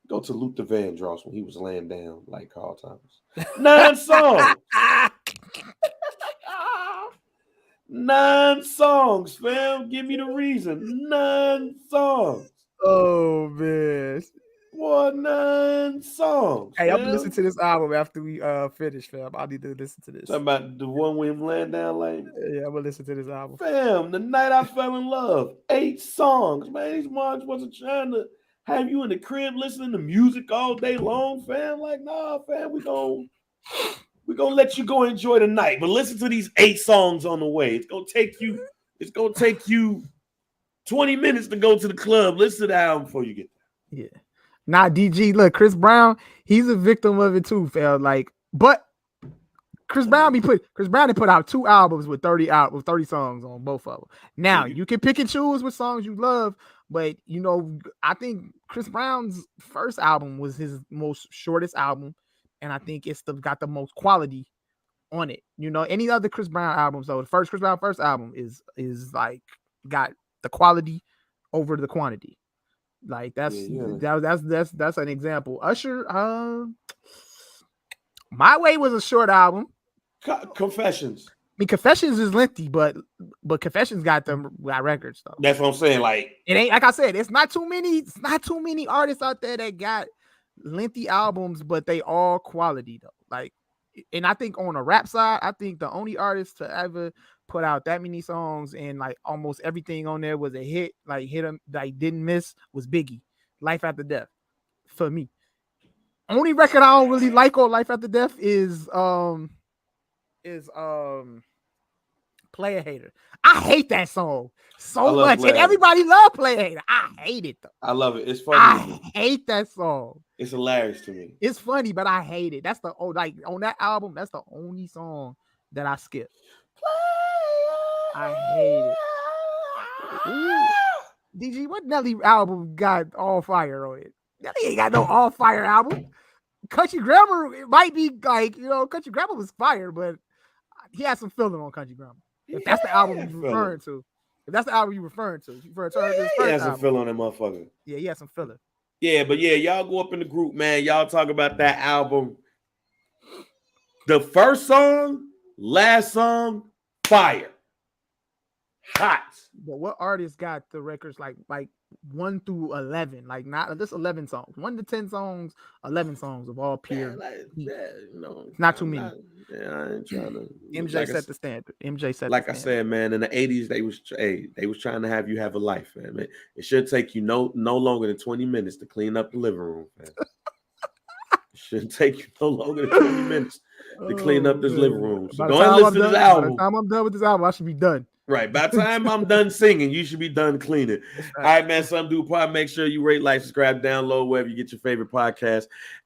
Go to Luther Vandross when he was laying down like Carl Thomas. 9 songs. 9 songs, fam. Give me the reason. 9 songs. Oh man. Boy, 9 songs. Hey, I'm gonna listen to this album after we finish, fam. I need to listen to this. Talking about the one with him laying down like. Yeah, I'm gonna listen to this album. Fam, The Night I Fell in Love. 8 songs. Man, these moms wasn't trying to have you in the crib listening to music all day long, fam. Like, nah, fam, we're gonna let you go enjoy the night. But listen to these 8 songs on the way. It's gonna take you 20 minutes to go to the club. Listen to the album before you get there. Yeah. Nah, DG, look, Chris Brown, he's a victim of it too, fam. Like, but Chris Brown put out 2 albums with 30 songs on both of them. Now, you can pick and choose what songs you love, but you know, I think Chris Brown's first album was his most shortest album, and I think it's got the most quality on it. You know, any other Chris Brown albums though, the first Chris Brown first album is like got the quality over the quantity. Like that's an example. Usher, My Way was a short album. Confessions. I mean, Confessions is lengthy, but Confessions got records though. That's what I'm saying. Like, it ain't, like I said, it's not too many artists out there that got lengthy albums, but they all quality though. Like, and I think on the rap side, I think the only artist to ever put out that many songs and like almost everything on there was a hit, like hit them, like didn't miss, was Biggie. Life After Death. For me, only record I don't really like on Life After Death is Player Hater. I hate that song so much. And everybody love Player Hater. I hate it though. I love it. It's funny. I hate that song. It's hilarious to me. It's funny, but I hate it. That's on that album, that's the only song that I skip. I hate it. Ooh. DG, what Nelly album got All Fire on it? Nelly ain't got no All Fire album. Country Grammar, it might be like, Country Grammar was fire, but he had some feeling on Country Grammar. If that's the album you're referring to. If that's the album you're referring to. He has some filler on that motherfucker. Yeah, he has some filler. Yeah, but yeah, y'all go up in the group, man. Y'all talk about that album. The first song, last song, fire. Hot. But what artists got the records like 1 through 11? Like not just 11 songs. 1 to 10 songs, 11 songs of all pure. Not too many. I ain't trying to. MJ set the standard. MJ set. Like I said, man, in the 80s, they was trying to have you have a life, man. It should take you no longer than 20 minutes to clean up the living room, man. It shouldn't take you no longer than 20 minutes to clean up this living room. So go and listen to this album. By the time I'm done with this album, I should be done. Right. By the time I'm done singing, you should be done cleaning. All right, man. Some Dude Pod. Make sure you rate, like, subscribe, download wherever you get your favorite podcast.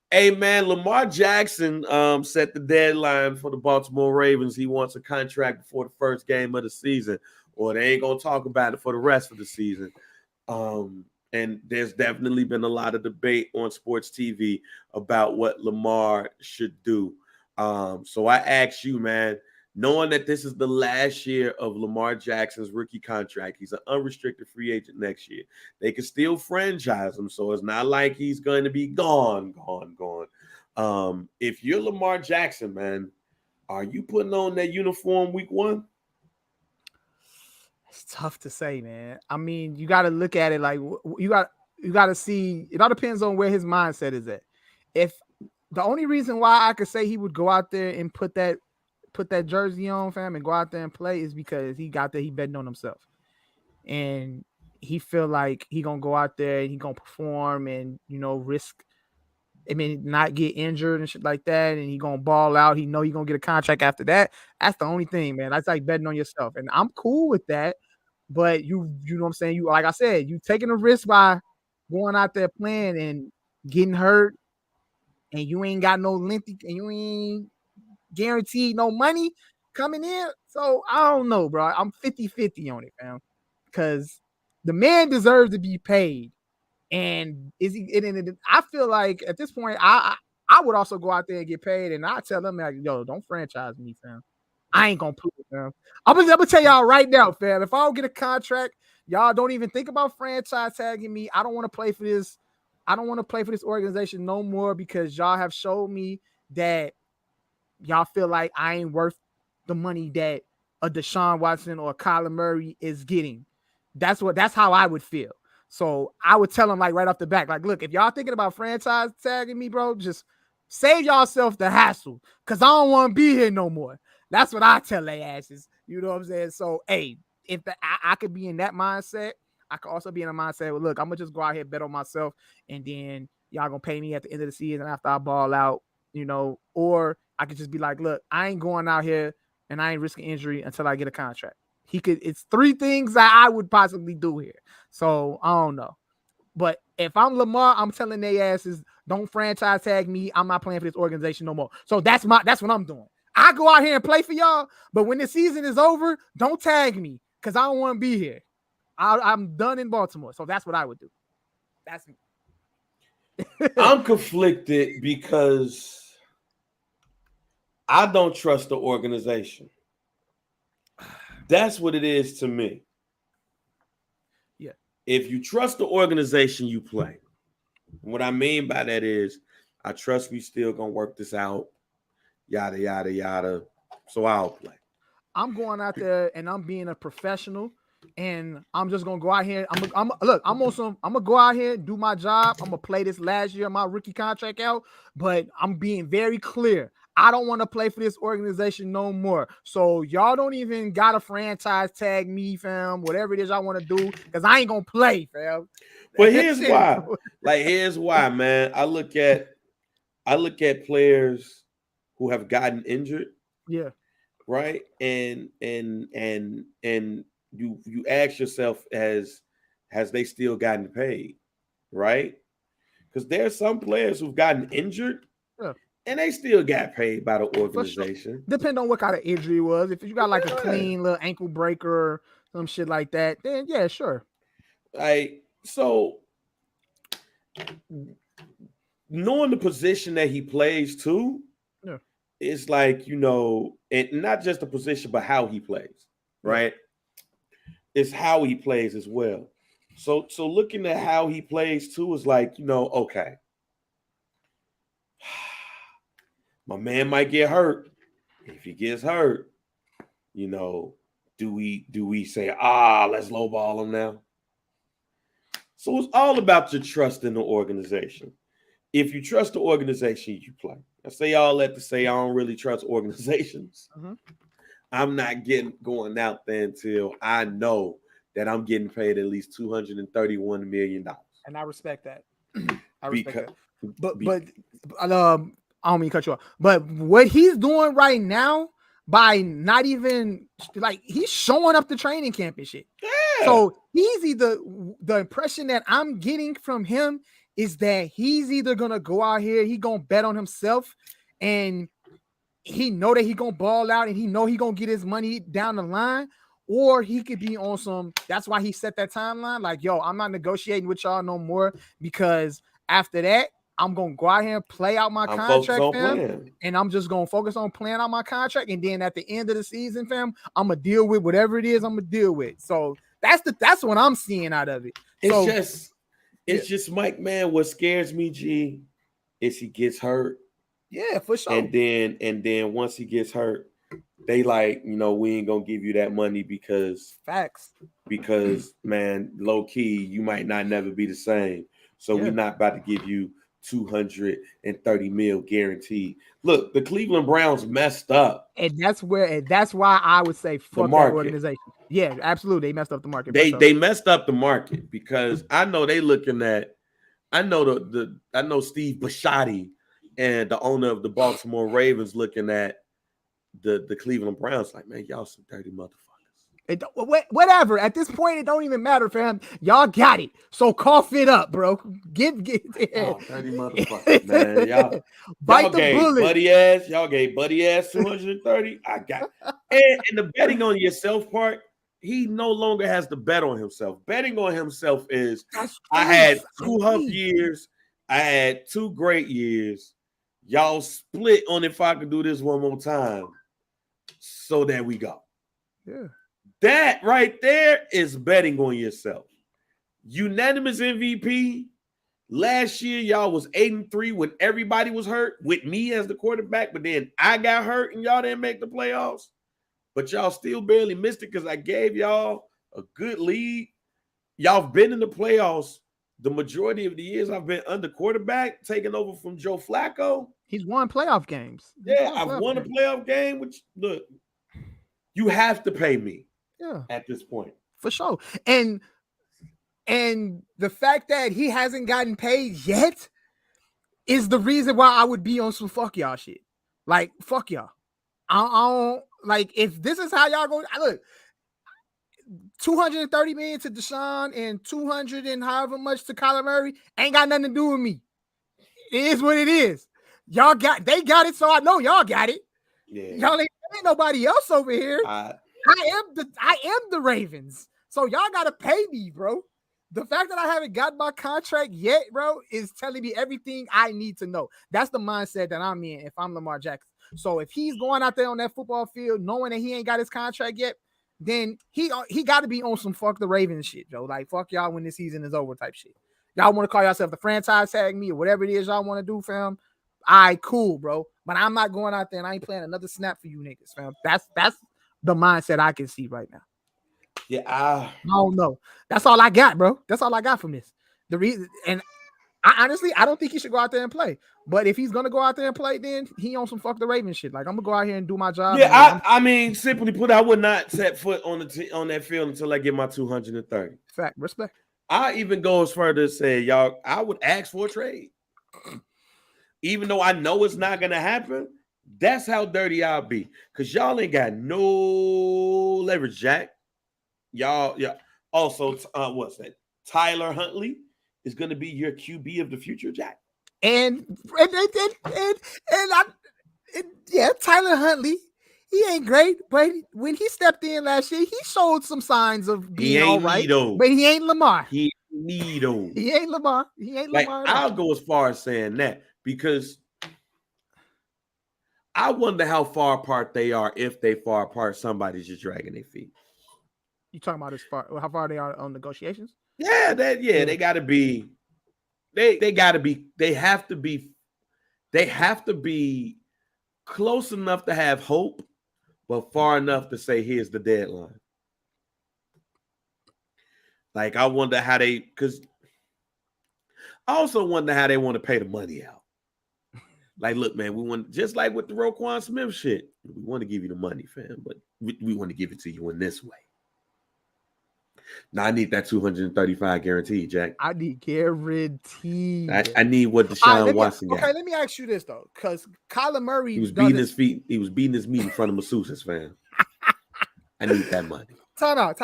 Hey, man, Lamar Jackson set the deadline for the Baltimore Ravens. He wants a contract before the first game of the season, or they ain't going to talk about it for the rest of the season. And there's definitely been a lot of debate on sports TV about what Lamar should do. So I ask you, man, knowing that this is the last year of Lamar Jackson's rookie contract, he's an unrestricted free agent next year. They can still franchise him, so it's not like he's going to be gone. If you're Lamar Jackson, man, are you putting on that uniform week 1? It's tough to say, man. I mean, you got to look at it like you got to see. It all depends on where his mindset is at. If the only reason why I could say he would go out there and put that jersey on, fam, and go out there and play is because he got there, he betting on himself. And he feel like he gonna go out there and he gonna perform and, risk, not get injured and shit like that. And he gonna ball out. He know he gonna get a contract after that. That's the only thing, man. That's like betting on yourself. And I'm cool with that. But you know what I'm saying? You, like I said, you taking a risk by going out there playing and getting hurt, and you ain't got no lengthy, and you ain't guaranteed no money coming in. So I don't know, bro. I'm 50-50 on it, fam. Because the man deserves to be paid. And is he? And I feel like at this point, I would also go out there and get paid, and I tell them like, yo, don't franchise me, fam. I ain't gonna play, fam. I'm gonna tell y'all right now, fam. If I don't get a contract, y'all don't even think about franchise tagging me. I don't want to play for this. I don't want to play for this organization no more because y'all have showed me that y'all feel like I ain't worth the money that a Deshaun Watson or a Kyler Murray is getting. That's how I would feel. So I would tell them like right off the back, like, look, if y'all thinking about franchise tagging me, bro, just save yourself the hassle because I don't want to be here no more. That's what I tell they asses. You know what I'm saying? So, hey, if I could be in that mindset, I could also be in a mindset, well, look, I'm going to just go out here, bet on myself, and then y'all going to pay me at the end of the season after I ball out, or I could just be like, look, I ain't going out here and I ain't risking injury until I get a contract. It's 3 things that I would possibly do here. So I don't know. But if I'm Lamar, I'm telling they asses, don't franchise tag me. I'm not playing for this organization no more. So that's what I'm doing. I go out here and play for y'all, but when the season is over, don't tag me because I don't want to be here. I'm done in Baltimore. So that's what I would do. That's me. I'm conflicted because I don't trust the organization. That's what it is to me. Yeah. If you trust the organization, you play. What I mean by that is I trust we still going to work this out, yada, yada, yada. So I'll play. I'm going out there and I'm being a professional and I'm just going to go out here. I'm going to go out here and do my job. I'm going to play this last year, my rookie contract out, but I'm being very clear. I don't want to play for this organization no more. So y'all don't even got to franchise tag me, fam, whatever it is y'all want to do, because I ain't going to play, fam. But here's why. Here's why, man. I look at players who have gotten injured. Yeah. right? And you ask yourself, has they still gotten paid, right? Because there's some players who've gotten injured and they still got paid by the organization. Sure. Depend on what kind of injury it was. If you got like a clean little ankle breaker or some shit like that, then yeah, sure. So knowing the position that he plays too, it's like, you know, and not just the position, but how he plays, right? It's how he plays as well. So looking at how he plays too is like, you know, okay, my man might get hurt. If he gets hurt, you know, do we say, let's lowball him now? So it's all about your trust in the organization. If you trust the organization, you play. I say all that to say I don't really trust organizations. Mm-hmm. I'm not going out there until I know that I'm getting paid at least $231 million. And I respect that. That. But I don't mean to cut you off. But what he's doing right now, by not even like, he's showing up to training camp and shit. Yeah. So he's either, the impression that I'm getting from him is that he's either gonna go out here, he gonna bet on himself, and he know that he gonna ball out, and he know he gonna get his money down the line, or he could be on some. That's why he set that timeline. Like, yo, I'm not negotiating with y'all no more, because after that, I'm gonna go out here and play out my contract, fam, and I'm just gonna focus on playing out my contract. And then at the end of the season, fam, I'm gonna deal with whatever it is I'm gonna deal with. So that's what I'm seeing out of it. It's just Mike, man. What scares me, G, is he gets hurt. Yeah, for sure. And then once he gets hurt, they like, you know, we ain't gonna give you that money because facts. Because man, low key, you might not never be the same. So we're not about to give you $230 million guaranteed. Look, the Cleveland Browns messed up, and that's why I would say fuck that organization. Yeah, absolutely, they messed up the market. They messed up the market, because I know they looking at. I know I know Steve Bisciotti and the owner of the Baltimore Ravens looking at the Cleveland Browns like, man, y'all some dirty motherfuckers. Whatever. At this point, it don't even matter, fam. Y'all got it. So cough it up, bro. Get oh, dirty motherfuckers, man. Y'all gave bullet. Y'all gave buddy ass 230. I got it. And the betting on yourself part, he no longer has to bet on himself. Betting on himself is I had 2 tough years. I had 2 great years. Y'all split on if I could do this one more time. So there we go. Yeah. That right there is betting on yourself. Unanimous MVP. Last year, y'all was 8-3 when everybody was hurt with me as the quarterback, but then I got hurt and y'all didn't make the playoffs. But y'all still barely missed it because I gave y'all a good lead. Y'all have been in the playoffs the majority of the years I've been under quarterback, taking over from Joe Flacco. He's won playoff games. I've won a playoff game, which, look, you have to pay me. Yeah, at this point, for sure. And the fact that he hasn't gotten paid yet is the reason why I would be on some fuck y'all shit. Like, fuck y'all. I don't like, if this is how y'all go. Look, $230 million to Deshaun and 200 and however much to Kyler Murray ain't got nothing to do with me. It is what it is. They got it, so I know y'all got it. Yeah. Y'all ain't nobody else over here. I am the Ravens. So y'all gotta pay me, bro. The fact that I haven't got my contract yet, bro, is telling me everything I need to know. That's the mindset that I'm in if I'm Lamar Jackson. So if he's going out there on that football field knowing that he ain't got his contract yet, then he got to be on some fuck the Ravens shit, Joe. Like, fuck y'all when this season is over type shit. Y'all want to call yourself the franchise tag me or whatever it is y'all want to do, fam. All right, cool, bro. But I'm not going out there and I ain't playing another snap for you niggas, fam. That's the mindset I can see right now. Yeah, I don't know. That's all I got, bro. That's all I got from this. The reason, and I don't think he should go out there and play. But if he's gonna go out there and play, then he on some fuck the Ravens shit. Like, I'm gonna go out here and do my job. Yeah, I mean, simply put, I would not set foot on that field until I get my 230. Fact, respect. I even go as far to say, y'all, I would ask for a trade, even though I know it's not gonna happen. That's how dirty y'all be. Because y'all ain't got no leverage, Jack. Y'all. Also, what's that? Tyler Huntley is going to be your QB of the future, Jack. And Tyler Huntley, he ain't great, but when he stepped in last year, he showed some signs of being all right. But he ain't Lamar. He ain't Lamar. Like, I'll go as far as saying that because I wonder how far apart they are. If they far apart, somebody's just dragging their feet. You talking about how far they are on negotiations? Yeah, they got to be. They got to be. They have to be. They have to be close enough to have hope, but far enough to say, here's the deadline. Like, I wonder how because I also wonder how they want to pay the money out. Like, look, man, we want, just like with the Roquan Smith shit, we want to give you the money, fam, but we want to give it to you in this way. Now, I need that 235 guaranteed, Jack. I need guaranteed. I need what Deshaun Watson got. Okay, let me ask you this, though, because Kyler Murray... He was beating his feet. He was beating his meat in front of masseuses, fam. I need that money. Time out.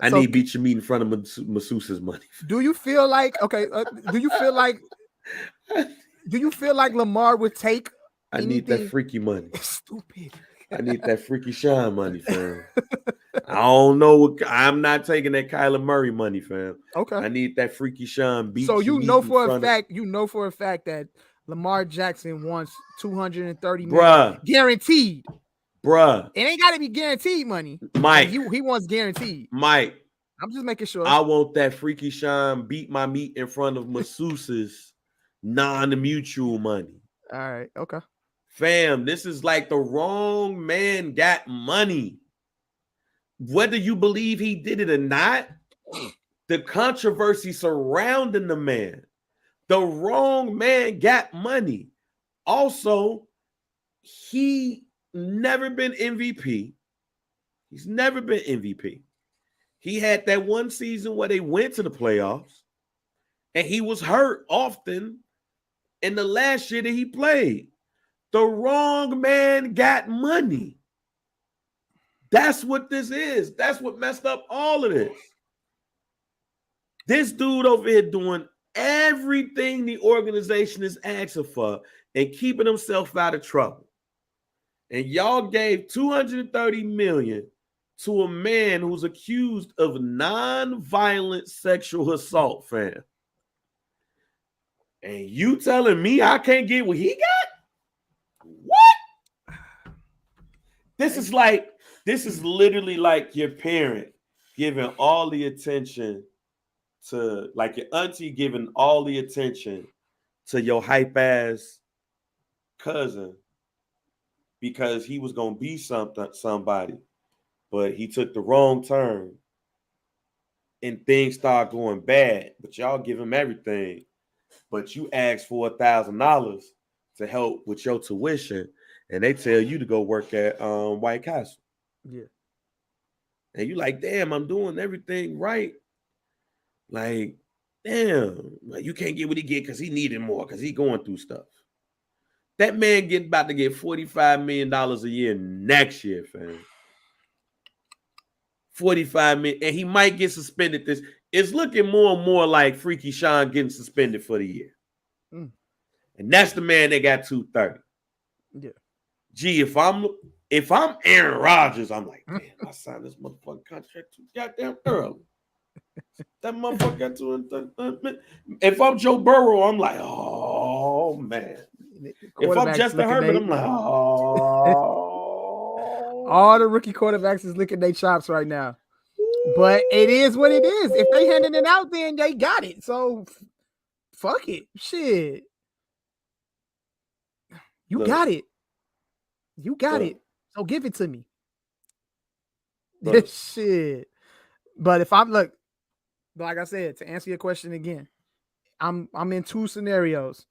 I need beat your meat in front of masseuses money. Do you feel like... Okay, do you feel like Lamar would take anything? Need that freaky money. Stupid. I need that freaky Sean money, fam. I don't know. I'm not taking that Kyler Murray money, fam. Okay. I need that freaky Sean beat. So you know for a fact that Lamar Jackson wants $230 million guaranteed. Bruh. It ain't got to be guaranteed money. Mike. He wants guaranteed. Mike. I'm just making sure. I want that freaky Sean beat my meat in front of masseuses non-mutual money. All right. Okay. Fam, this is like the wrong man got money. Whether you believe he did it or not, the controversy surrounding the man, the wrong man got money. Also, he never been MVP. He's never been MVP. He had that one season where they went to the playoffs, and he was hurt often in the last year that he played. The wrong man got money. That's what this is. That's what messed up all of this. This dude over here doing everything the organization is asking for and keeping himself out of trouble. And y'all gave $230 million to a man who's accused of non-violent sexual assault, fam. And you telling me I can't get what he got? What? This is literally like your parent giving all the attention to, like your auntie giving all the attention to your hype ass cousin because he was gonna be somebody, but he took the wrong turn and things start going bad. But y'all give him everything, but you ask for $1,000 to help with your tuition, and they tell you to go work at White Castle. Yeah. And you like, damn, I'm doing everything right. Like, damn, like you can't get what he get because he needed more because he going through stuff. That man about to get $45 million a year next year, fam. $45 million, and he might get suspended. It's looking more and more like Freaky Sean getting suspended for the year. Mm. And that's the man that got $230. Yeah. Gee, if I'm Aaron Rodgers, I'm like, damn, I signed this motherfucking contract too goddamn early. That motherfucker got $230. If I'm Joe Burrow, I'm like, oh man. If I'm Justin Herbert, I'm like, oh. All the rookie quarterbacks is licking their chops right now. But it is what it is. If they handing it out, then they got it. So fuck it. Shit. You got it. You got it. So give it to me. This shit. But if I'm like I said, to answer your question again, I'm in two scenarios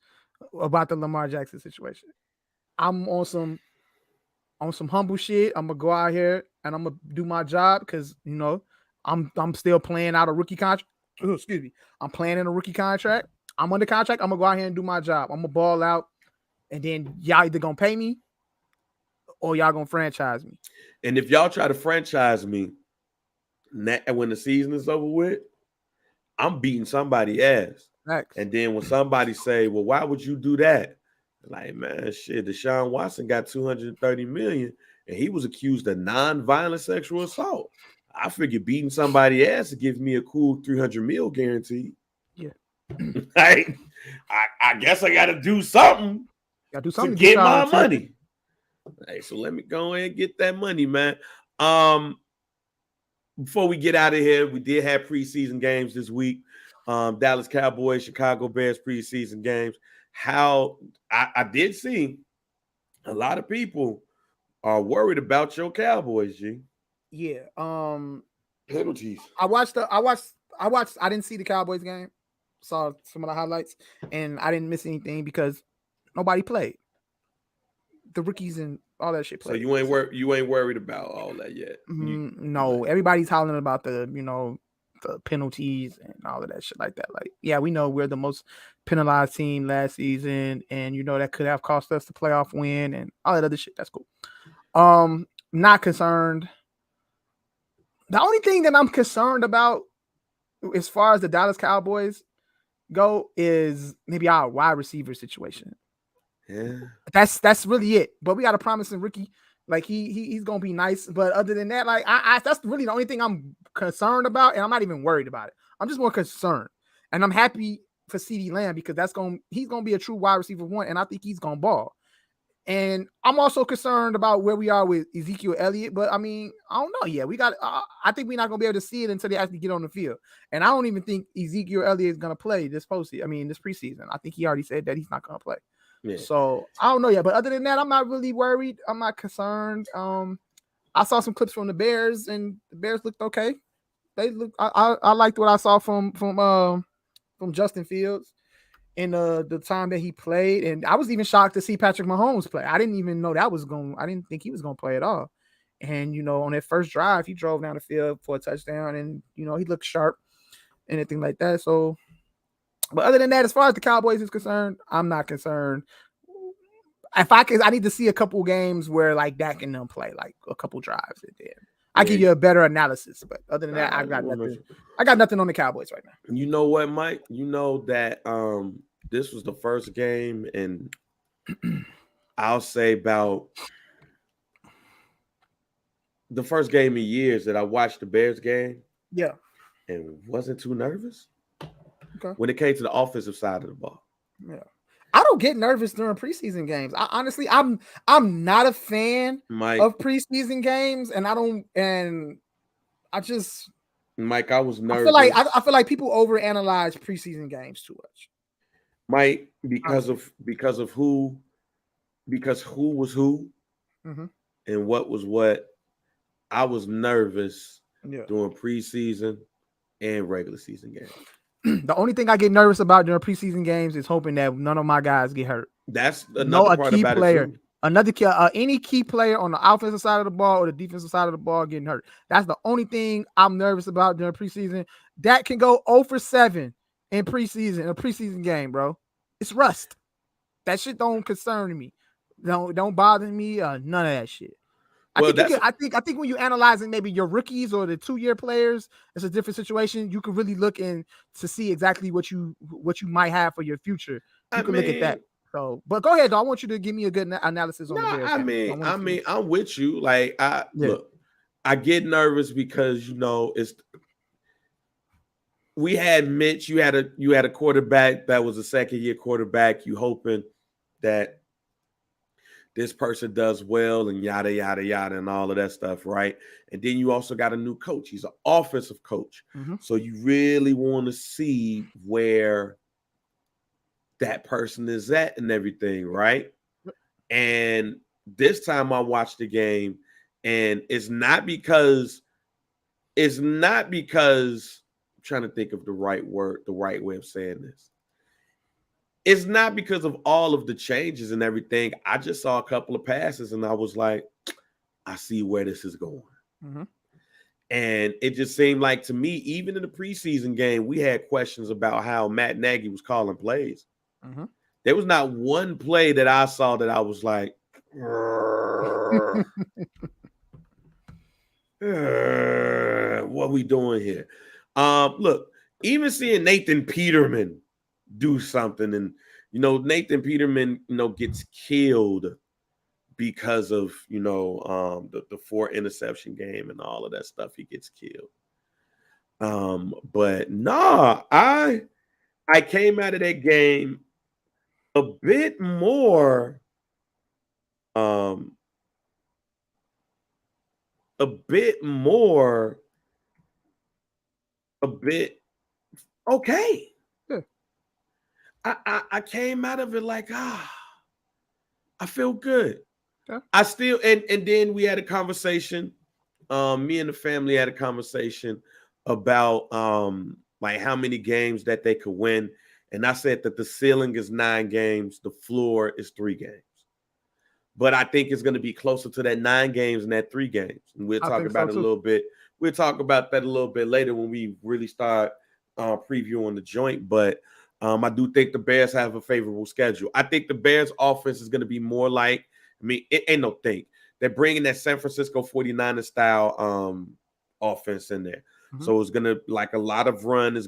about the Lamar Jackson situation. I'm on some humble shit. I'm gonna go out here and I'm gonna do my job because I'm still playing out a rookie contract. Oh, excuse me. I'm playing in a rookie contract. I'm under contract. I'm gonna go out here and do my job. I'm gonna ball out, and then y'all either gonna pay me or y'all gonna franchise me. And if y'all try to franchise me, when the season is over with, I'm beating somebody's ass. Next. And then when somebody say, well, why would you do that? Like, man, shit, Deshaun Watson got $230 million and he was accused of non-violent sexual assault. I figured beating somebody's ass to give me a cool $300 million guarantee. Yeah. Like, I guess I got to do something. Got to do something to get my money. Hey, so let me go ahead and get that money, man. Before we get out of here, we did have preseason games this week. Dallas Cowboys, Chicago Bears preseason games. How I did see a lot of people are worried about your Cowboys, G. Yeah. Penalties. I didn't see the Cowboys game. Saw some of the highlights, and I didn't miss anything because nobody played. The rookies and all that shit played. So you ain't worried about all that yet. No, everybody's hollering about the penalties and all of that shit like that. Like, yeah, we know we're the most penalized team last season, and that could have cost us the playoff win and all that other shit. That's cool. Not concerned. The only thing that I'm concerned about as far as the Dallas Cowboys go is maybe our wide receiver situation. Yeah, that's really it. But we got a promising rookie. Like he's gonna be nice. But other than that, like I that's really the only thing I'm concerned about, and I'm not even worried about it. I'm just more concerned, and I'm happy for CeeDee Lamb because he's gonna be a true wide receiver one, and I think he's gonna ball. And I'm also concerned about where we are with Ezekiel Elliott, but I mean, I don't know. Yeah, we got. I think we're not gonna be able to see it until they actually get on the field. And I don't even think Ezekiel Elliott is gonna play this preseason. I think he already said that he's not gonna play. Yeah. So I don't know yet. But other than that, I'm not really worried. I'm not concerned. I saw some clips from the Bears, and the Bears looked okay. They look. I liked what I saw from Justin Fields in the time that he played, and I was even shocked to see Patrick Mahomes play. I didn't even know I didn't think he was going to play at all. And on that first drive, he drove down the field for a touchdown, and he looked sharp, anything like that. So, but other than that, as far as the Cowboys is concerned, I'm not concerned. I need to see a couple games where like Dak and them play, like a couple drives, and then I give you a better analysis. But other than that, I got nothing. I got nothing on the Cowboys right now. You know what, Mike? You know that this was the first game, and I'll say about the first game in years that I watched the Bears game. Yeah, and wasn't too nervous. Okay. When it came to the offensive side of the ball. Yeah. I don't get nervous during preseason games. Honestly, I'm not a fan of preseason games, and I was nervous. I feel like people overanalyze preseason games too much. Mike, because who was who, mm-hmm. and what was what. I was nervous during preseason and regular season games. The only thing I get nervous about during preseason games is hoping that none of my guys get hurt. That's another part about player, it too. Any key player on the offensive side of the ball or the defensive side of the ball getting hurt. That's the only thing I'm nervous about during preseason. That can go 0 for 7 in a preseason game, bro. It's rust. That shit don't concern me. Don't bother me. None of that shit. I think when you analyzing maybe your rookies or the 2-year players, it's a different situation. You can really look in to see exactly what you might have for your future. You can look at that. So, but go ahead, though. I want you to give me a good analysis on the Bears. I'm with you. Like look, I get nervous because we had Mitch. You had a quarterback that was a 2nd-year quarterback. You hoping that this person does well and yada, yada, yada, and all of that stuff, right? And then you also got a new coach. He's an offensive coach. Mm-hmm. So you really want to see where that person is at and everything, right? And this time I watched the game, and it's not because I'm trying to think of the right way of saying this. It's not because of all of the changes and everything. I just saw a couple of passes and I was like, I see where this is going. Mm-hmm. And it just seemed like to me, even in the preseason game, we had questions about how Matt Nagy was calling plays. Mm-hmm. There was not one play that I saw that I was like, What we doing here? Look, even seeing Nathan Peterman do something, and Nathan Peterman, gets killed because of the 4 interception game and all of that stuff. He gets killed. But nah, I came out of that game a bit more a bit okay. Yeah. I came out of it like, I feel good. Yeah. I still and then we had a conversation. Me and the family had a conversation about like how many games that they could win. And I said that the ceiling is 9 games, the floor is 3 games. But I think it's going to be closer to that 9 games and that 3 games. And we'll talk about it a little bit. We'll talk about that a little bit later when we really start previewing the joint. But I do think the Bears have a favorable schedule. I think the Bears offense is going to be more like, it ain't no thing. They're bringing that San Francisco 49ers style offense in there. Mm-hmm. So it's going to, like, a lot of run. This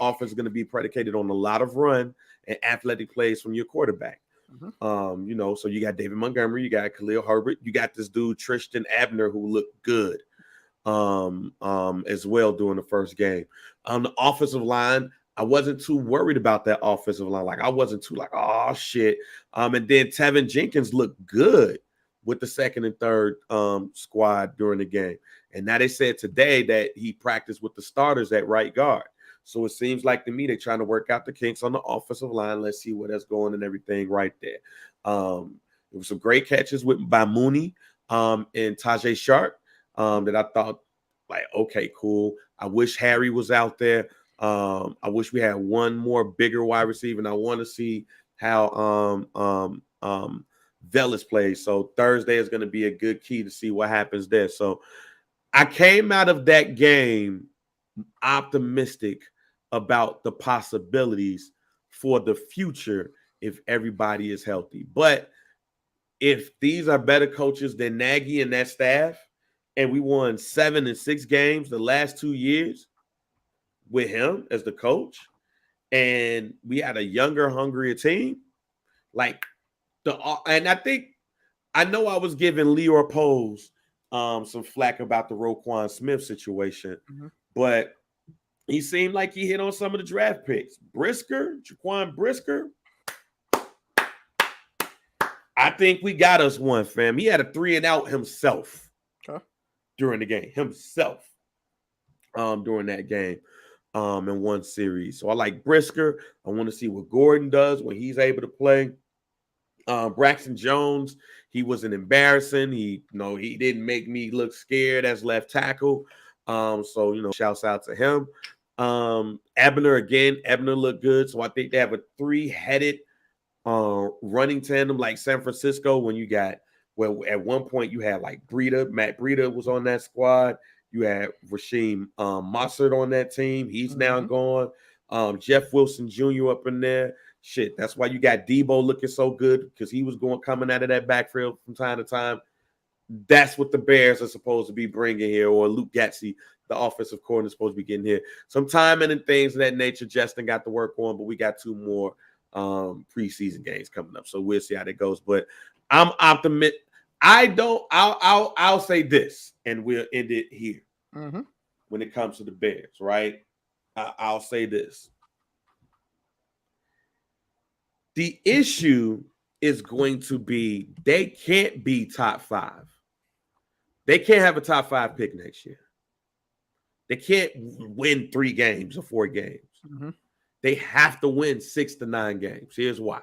offense is going to be predicated on a lot of run and athletic plays from your quarterback. Mm-hmm. So you got David Montgomery, you got Khalil Herbert, you got this dude Tristan Abner who looked good as well during the first game. On the offensive line, I wasn't too worried about that offensive line. Like, I wasn't too like, oh shit. And then Tevin Jenkins looked good with the second and third squad during the game. And now they said today that he practiced with the starters at right guard. So it seems like to me they're trying to work out the kinks on the offensive line. Let's see where that's going and everything right there. There was some great catches by Mooney and Tajay Sharp that I thought, like, okay, cool. I wish Harry was out there. I wish we had one more bigger wide receiver, and I want to see how Vellis plays. So Thursday is going to be a good key to see what happens there. So I came out of that game optimistic about the possibilities for the future if everybody is healthy. But if these are better coaches than Nagy and that staff, and we won 7 and 6 games the last 2 years with him as the coach, and we had a younger, hungrier team, and I know I was giving Leor Pose some flack about the Roquan Smith situation, mm-hmm. but he seemed like he hit on some of the draft picks. Jaquan Brisker, I think we got us one, fam. He had a 3-and-out himself during the game. During that game in one series. So I like Brisker. I want to see what Gordon does when he's able to play. Braxton Jones, he wasn't embarrassing. He didn't make me look scared as left tackle. So shouts out to him. Ebner looked good. So I think they have a 3-headed running tandem like San Francisco when you got, well, at one point you had like Matt Breida was on that squad. You had Rasheem Mossert on that team. He's now gone. Jeff Wilson Jr. up in there. Shit, that's why you got Debo looking so good, because he was coming out of that backfield from time to time. That's what the Bears are supposed to be bringing here, or Luke Gatsby, the offensive coordinator, is supposed to be getting here. Some timing and things of that nature Justin got to work on, but we got 2 more preseason games coming up, so we'll see how that goes. But I'm optimistic. I'll say this, and we'll end it here. Mm-hmm. When it comes to the Bears, right? I'll say this. The issue is going to be they can't be top 5. They can't have a top 5 pick next year. They can't win 3 games or 4 games. Mm-hmm. They have to win 6 to 9 games. Here's why.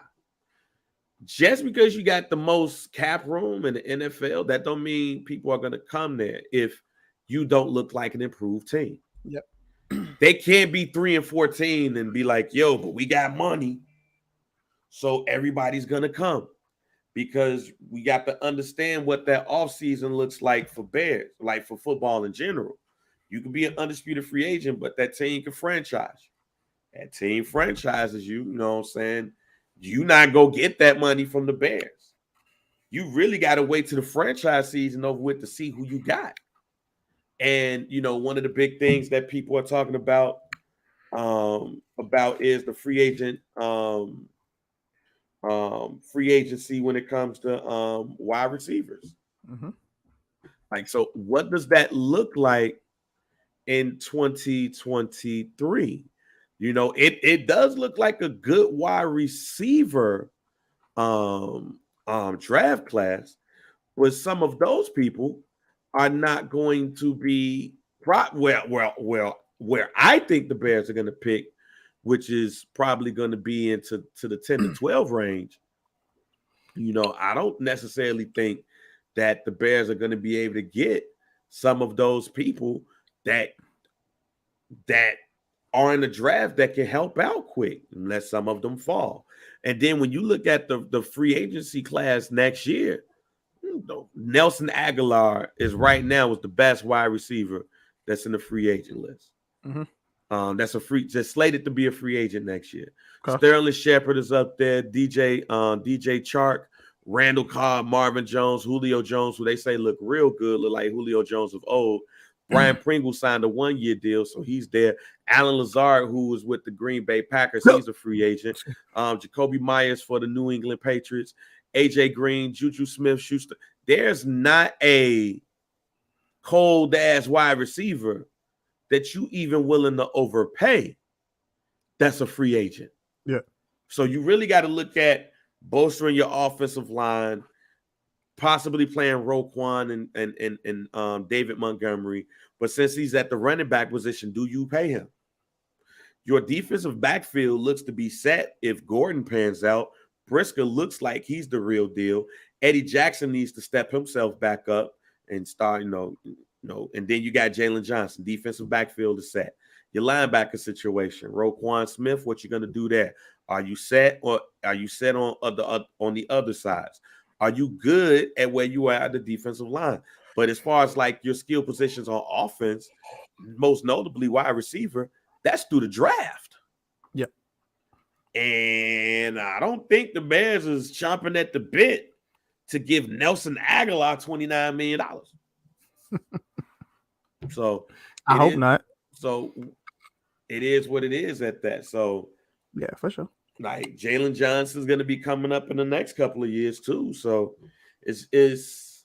Just because you got the most cap room in the NFL, that don't mean people are going to come there if you don't look like an improved team. Yep. They can't be 3-14 and be like, yo, but we got money, so everybody's going to come, because we got to understand what that offseason looks like for Bears, like for football in general. You can be an undisputed free agent, but that team can franchise. That team franchises you, you know what I'm saying? You not go get that money from the Bears. you really got to wait to the franchise season over with to see who you got. And one of the big things that people are talking about is the free agency when it comes to wide receivers. Mm-hmm. Like, so what does that look like in 2023? It does look like a good wide receiver draft class, but some of those people are not going to be where I think the Bears are going to pick, which is probably going to be into the 10 to 12 range. I don't necessarily think that the Bears are going to be able to get some of those people that are in the draft that can help out quick, unless some of them fall. And then when you look at the free agency class next year, Nelson Aguilar is right now the best wide receiver that's in the free agent list. Mm-hmm. Just slated to be a free agent next year. Okay. Sterling Shepard is up there. DJ Chark, Randall Cobb, Marvin Jones, Julio Jones, who they say look real good, look like Julio Jones of old. Brian Pringle signed a 1-year deal, so he's there. Alan Lazard, who was with the Green Bay Packers, he's a free agent. Jacoby Myers for the New England Patriots. AJ Green, Juju Smith-Schuster. There's not a cold-ass wide receiver that you even willing to overpay that's a free agent. Yeah. So you really got to look at bolstering your offensive line, possibly playing Roquan and David Montgomery. But since he's at the running back position, do you pay him? Your defensive backfield looks to be set if Gordon pans out. Brisker looks like he's the real deal. Eddie Jackson needs to step himself back up and start, and then you got Jalen Johnson. Defensive backfield is set. Your linebacker situation, Roquan Smith, what you going to do there? Are you set, or are you set on the other sides? Are you good at where you are at the defensive line? But as far as like your skill positions on offense, most notably wide receiver, that's through the draft. Yep. And I don't think the Bears is chomping at the bit to give Nelson Aguilar $29 million. So I hope not. So it is what it is at that. So yeah, for sure. Like Jalen Johnson's going to be coming up in the next couple of years too. So it's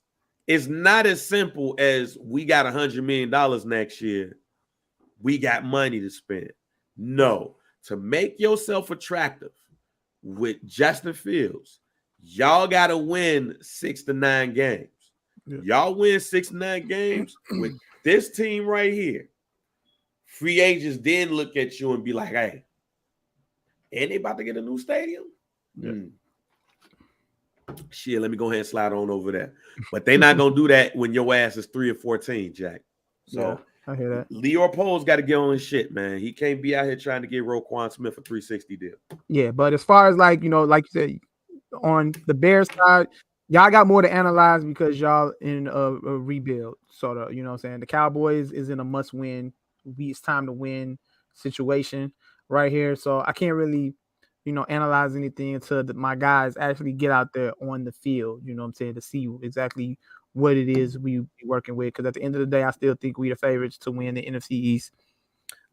not as simple as we got $100 million next year. We got money to spend. No, to make yourself attractive with Justin Fields, y'all got to win 6 to 9 games. Yeah. Y'all win 6 to 9 games with this team right here. Free agents then look at you and be like, hey, and they about to get a new stadium? Yeah. Shit, let me go ahead and slide on over there. But they're not going to do that when your ass is 3 or 14, Jack. So yeah, I hear that. Leo Pole's got to get on his shit, man. He can't be out here trying to get Roquan Smith a 360 deal. Yeah, but as far as like, like you said, on the Bears side, y'all got more to analyze because y'all in a rebuild, sort of, you know what I'm saying? The Cowboys is in a must-win, it's time to win situation right here. So I can't really, analyze anything until my guys actually get out there on the field, you know what I'm saying, to see exactly what it is we be working with. Because at the end of the day, I still think we the favorites to win the NFC East.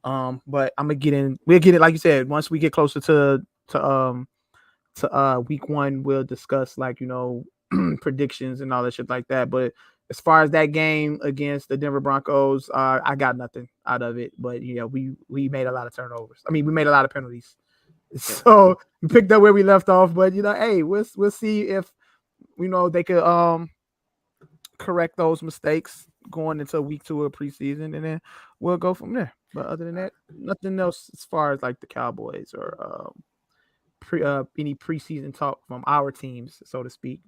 But I'm gonna get in. We'll get it, like you said, once we get closer to week 1, we'll discuss predictions and all that shit like that. But as far as that game against the Denver Broncos, I got nothing out of it. But we made a lot of turnovers. I mean, we made a lot of penalties. So we picked up where we left off. But hey, we'll see if they could correct those mistakes going into week 2 of preseason, and then we'll go from there. But other than that, nothing else as far as like the Cowboys or any preseason talk from our teams, so to speak.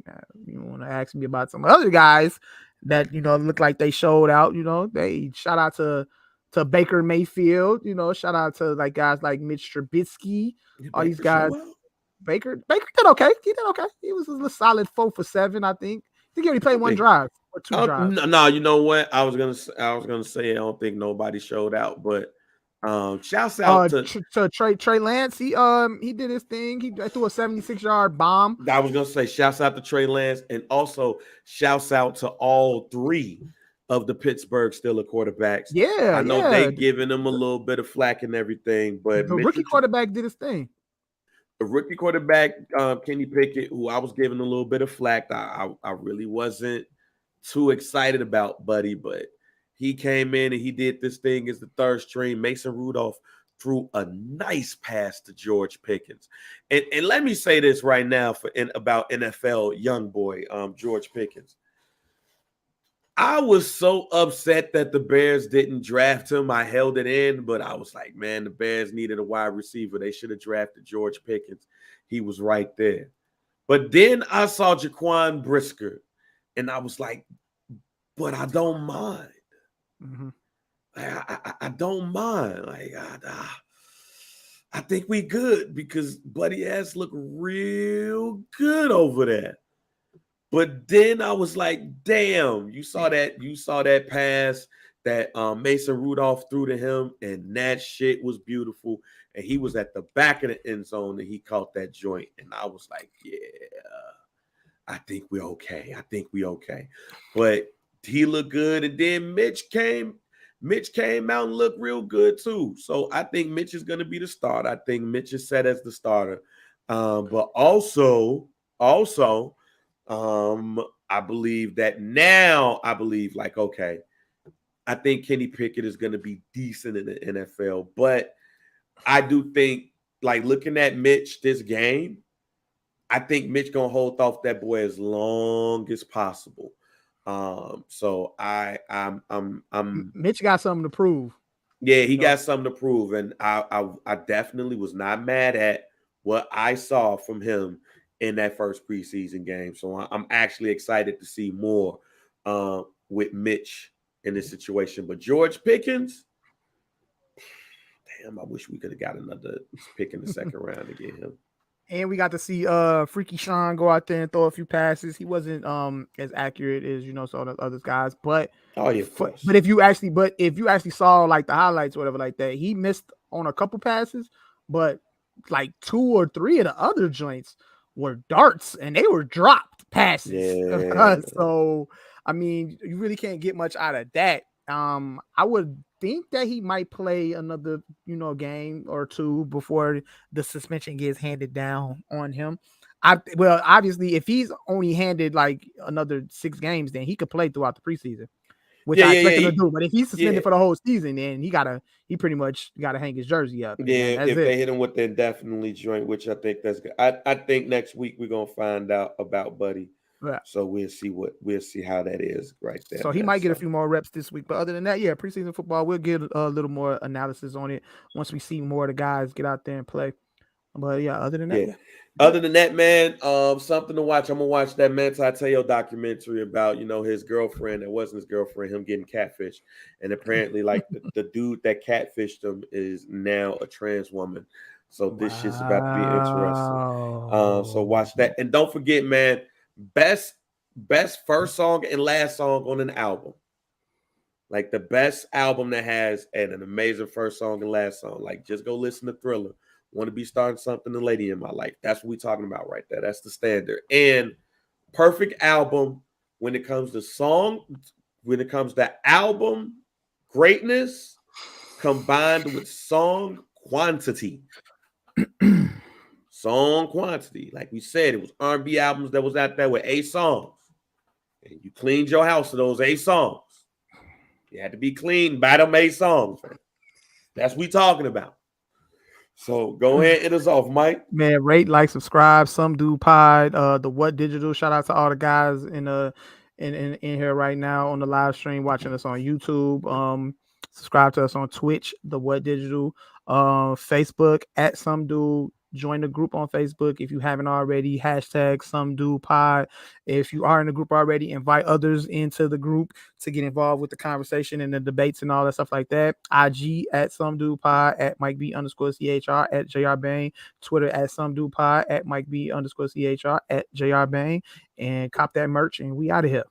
You want to ask me about some other guys that look like they showed out. They shout out to Baker Mayfield. Shout out to like guys like Mitch Trubisky. All these guys. Baker did okay. He was a solid 4 for 7, I think. I think he only played 1 drive or 2 drives. No, you know what? I was gonna say I don't think nobody showed out, but Shouts out to Trey Lance. He did his thing. He threw a 76-yard bomb. I was gonna say shouts out to Trey Lance, and also shouts out to all three of the Pittsburgh Steelers quarterbacks. Yeah, I know they giving them a little bit of flack and everything, but the rookie quarterback did his thing. The rookie quarterback, Kenny Pickett, who I was giving a little bit of flack, I really wasn't too excited about, buddy, but he came in and he did this thing as the third string. Mason Rudolph threw a nice pass to George Pickens. And let me say this right now about NFL young boy, George Pickens. I was so upset that the Bears didn't draft him. I held it in, but I was like, man, the Bears needed a wide receiver. They should have drafted George Pickens. He was right there. But then I saw Jaquan Brisker, and I was like, but I don't mind. Mm-hmm. I don't mind. Like, I think we good because Buddy ass look real good over there. But then I was like, damn, you saw that pass that Mason Rudolph threw to him, and that shit was beautiful. And he was at the back of the end zone, and he caught that joint. And I was like, yeah, I think we're okay. But he looked good. And then Mitch came out and looked real good too. So I think Mitch is going to be the starter. I think Mitch is set as the starter. But also, I believe like, okay, I think Kenny Pickett is going to be decent in the NFL, but I do think, like, looking at Mitch this game, I think Mitch going to hold off that boy as long as possible. So I'm Mitch got something to prove. Yeah, he got something to prove, and I definitely was not mad at what I saw from him in that first preseason game. So I'm actually excited to see more with Mitch in this situation. But George Pickens, damn, I wish we could have got another pick in the second round to get him. And we got to see Freaky Sean go out there and throw a few passes. He wasn't as accurate as some of the other guys, but if you actually saw like the highlights or whatever like that, he missed on a couple passes, but like 2 or 3 of the other joints were darts and they were dropped passes. Yeah. So I mean, you really can't get much out of that. I would think that he might play another, game or two before the suspension gets handed down on him. Obviously, if he's only handed like another 6 games, then he could play throughout the preseason, which I expect him to do. But if he's suspended for the whole season, then he pretty much got to hang his jersey up. Yeah, if they hit him with the indefinitely joint, which I think that's good. I think next week we're gonna find out about Buddy. Yeah. So we'll see how that is right there. So he might get a few more reps this week. But other than that, yeah, preseason football, we'll get a little more analysis on it once we see more of the guys get out there and play. But yeah, other than that, man, something to watch. I'm gonna watch that Manti Te'o documentary about his girlfriend that wasn't his girlfriend, him getting catfished, and apparently like the dude that catfished him is now a trans woman. So this shit's about to be interesting. So watch that, and don't forget, man. Best first song and last song on an album. Like the best album that has an amazing first song and last song. Like just go listen to Thriller. Want to be starting something, the lady in my life. That's what we're talking about right there. That's the standard. And perfect album when it comes to album greatness combined with song quantity. Song quantity. Like we said, it was R&B albums that was out there with 8 songs. And you cleaned your house to those 8 songs. You had to be cleaned by them 8 songs. Man. That's what we talking about. So go ahead and hit us off, Mike. Man, rate, like, subscribe. Some Dude Pod. The What Digital. Shout out to all the guys in here right now on the live stream watching us on YouTube. Subscribe to us on Twitch, The What Digital. Facebook at Some Dude. Join the group on Facebook if you haven't already. # Some Dude Pod. If you are in the group already, invite others into the group to get involved with the conversation and the debates and all that stuff like that. IG at Some Dude Pod, at Mike B _CHR, at JR Bain. Twitter at Some Dude Pod, at Mike B _CHR, at JR Bain. And cop that merch, and we out of here.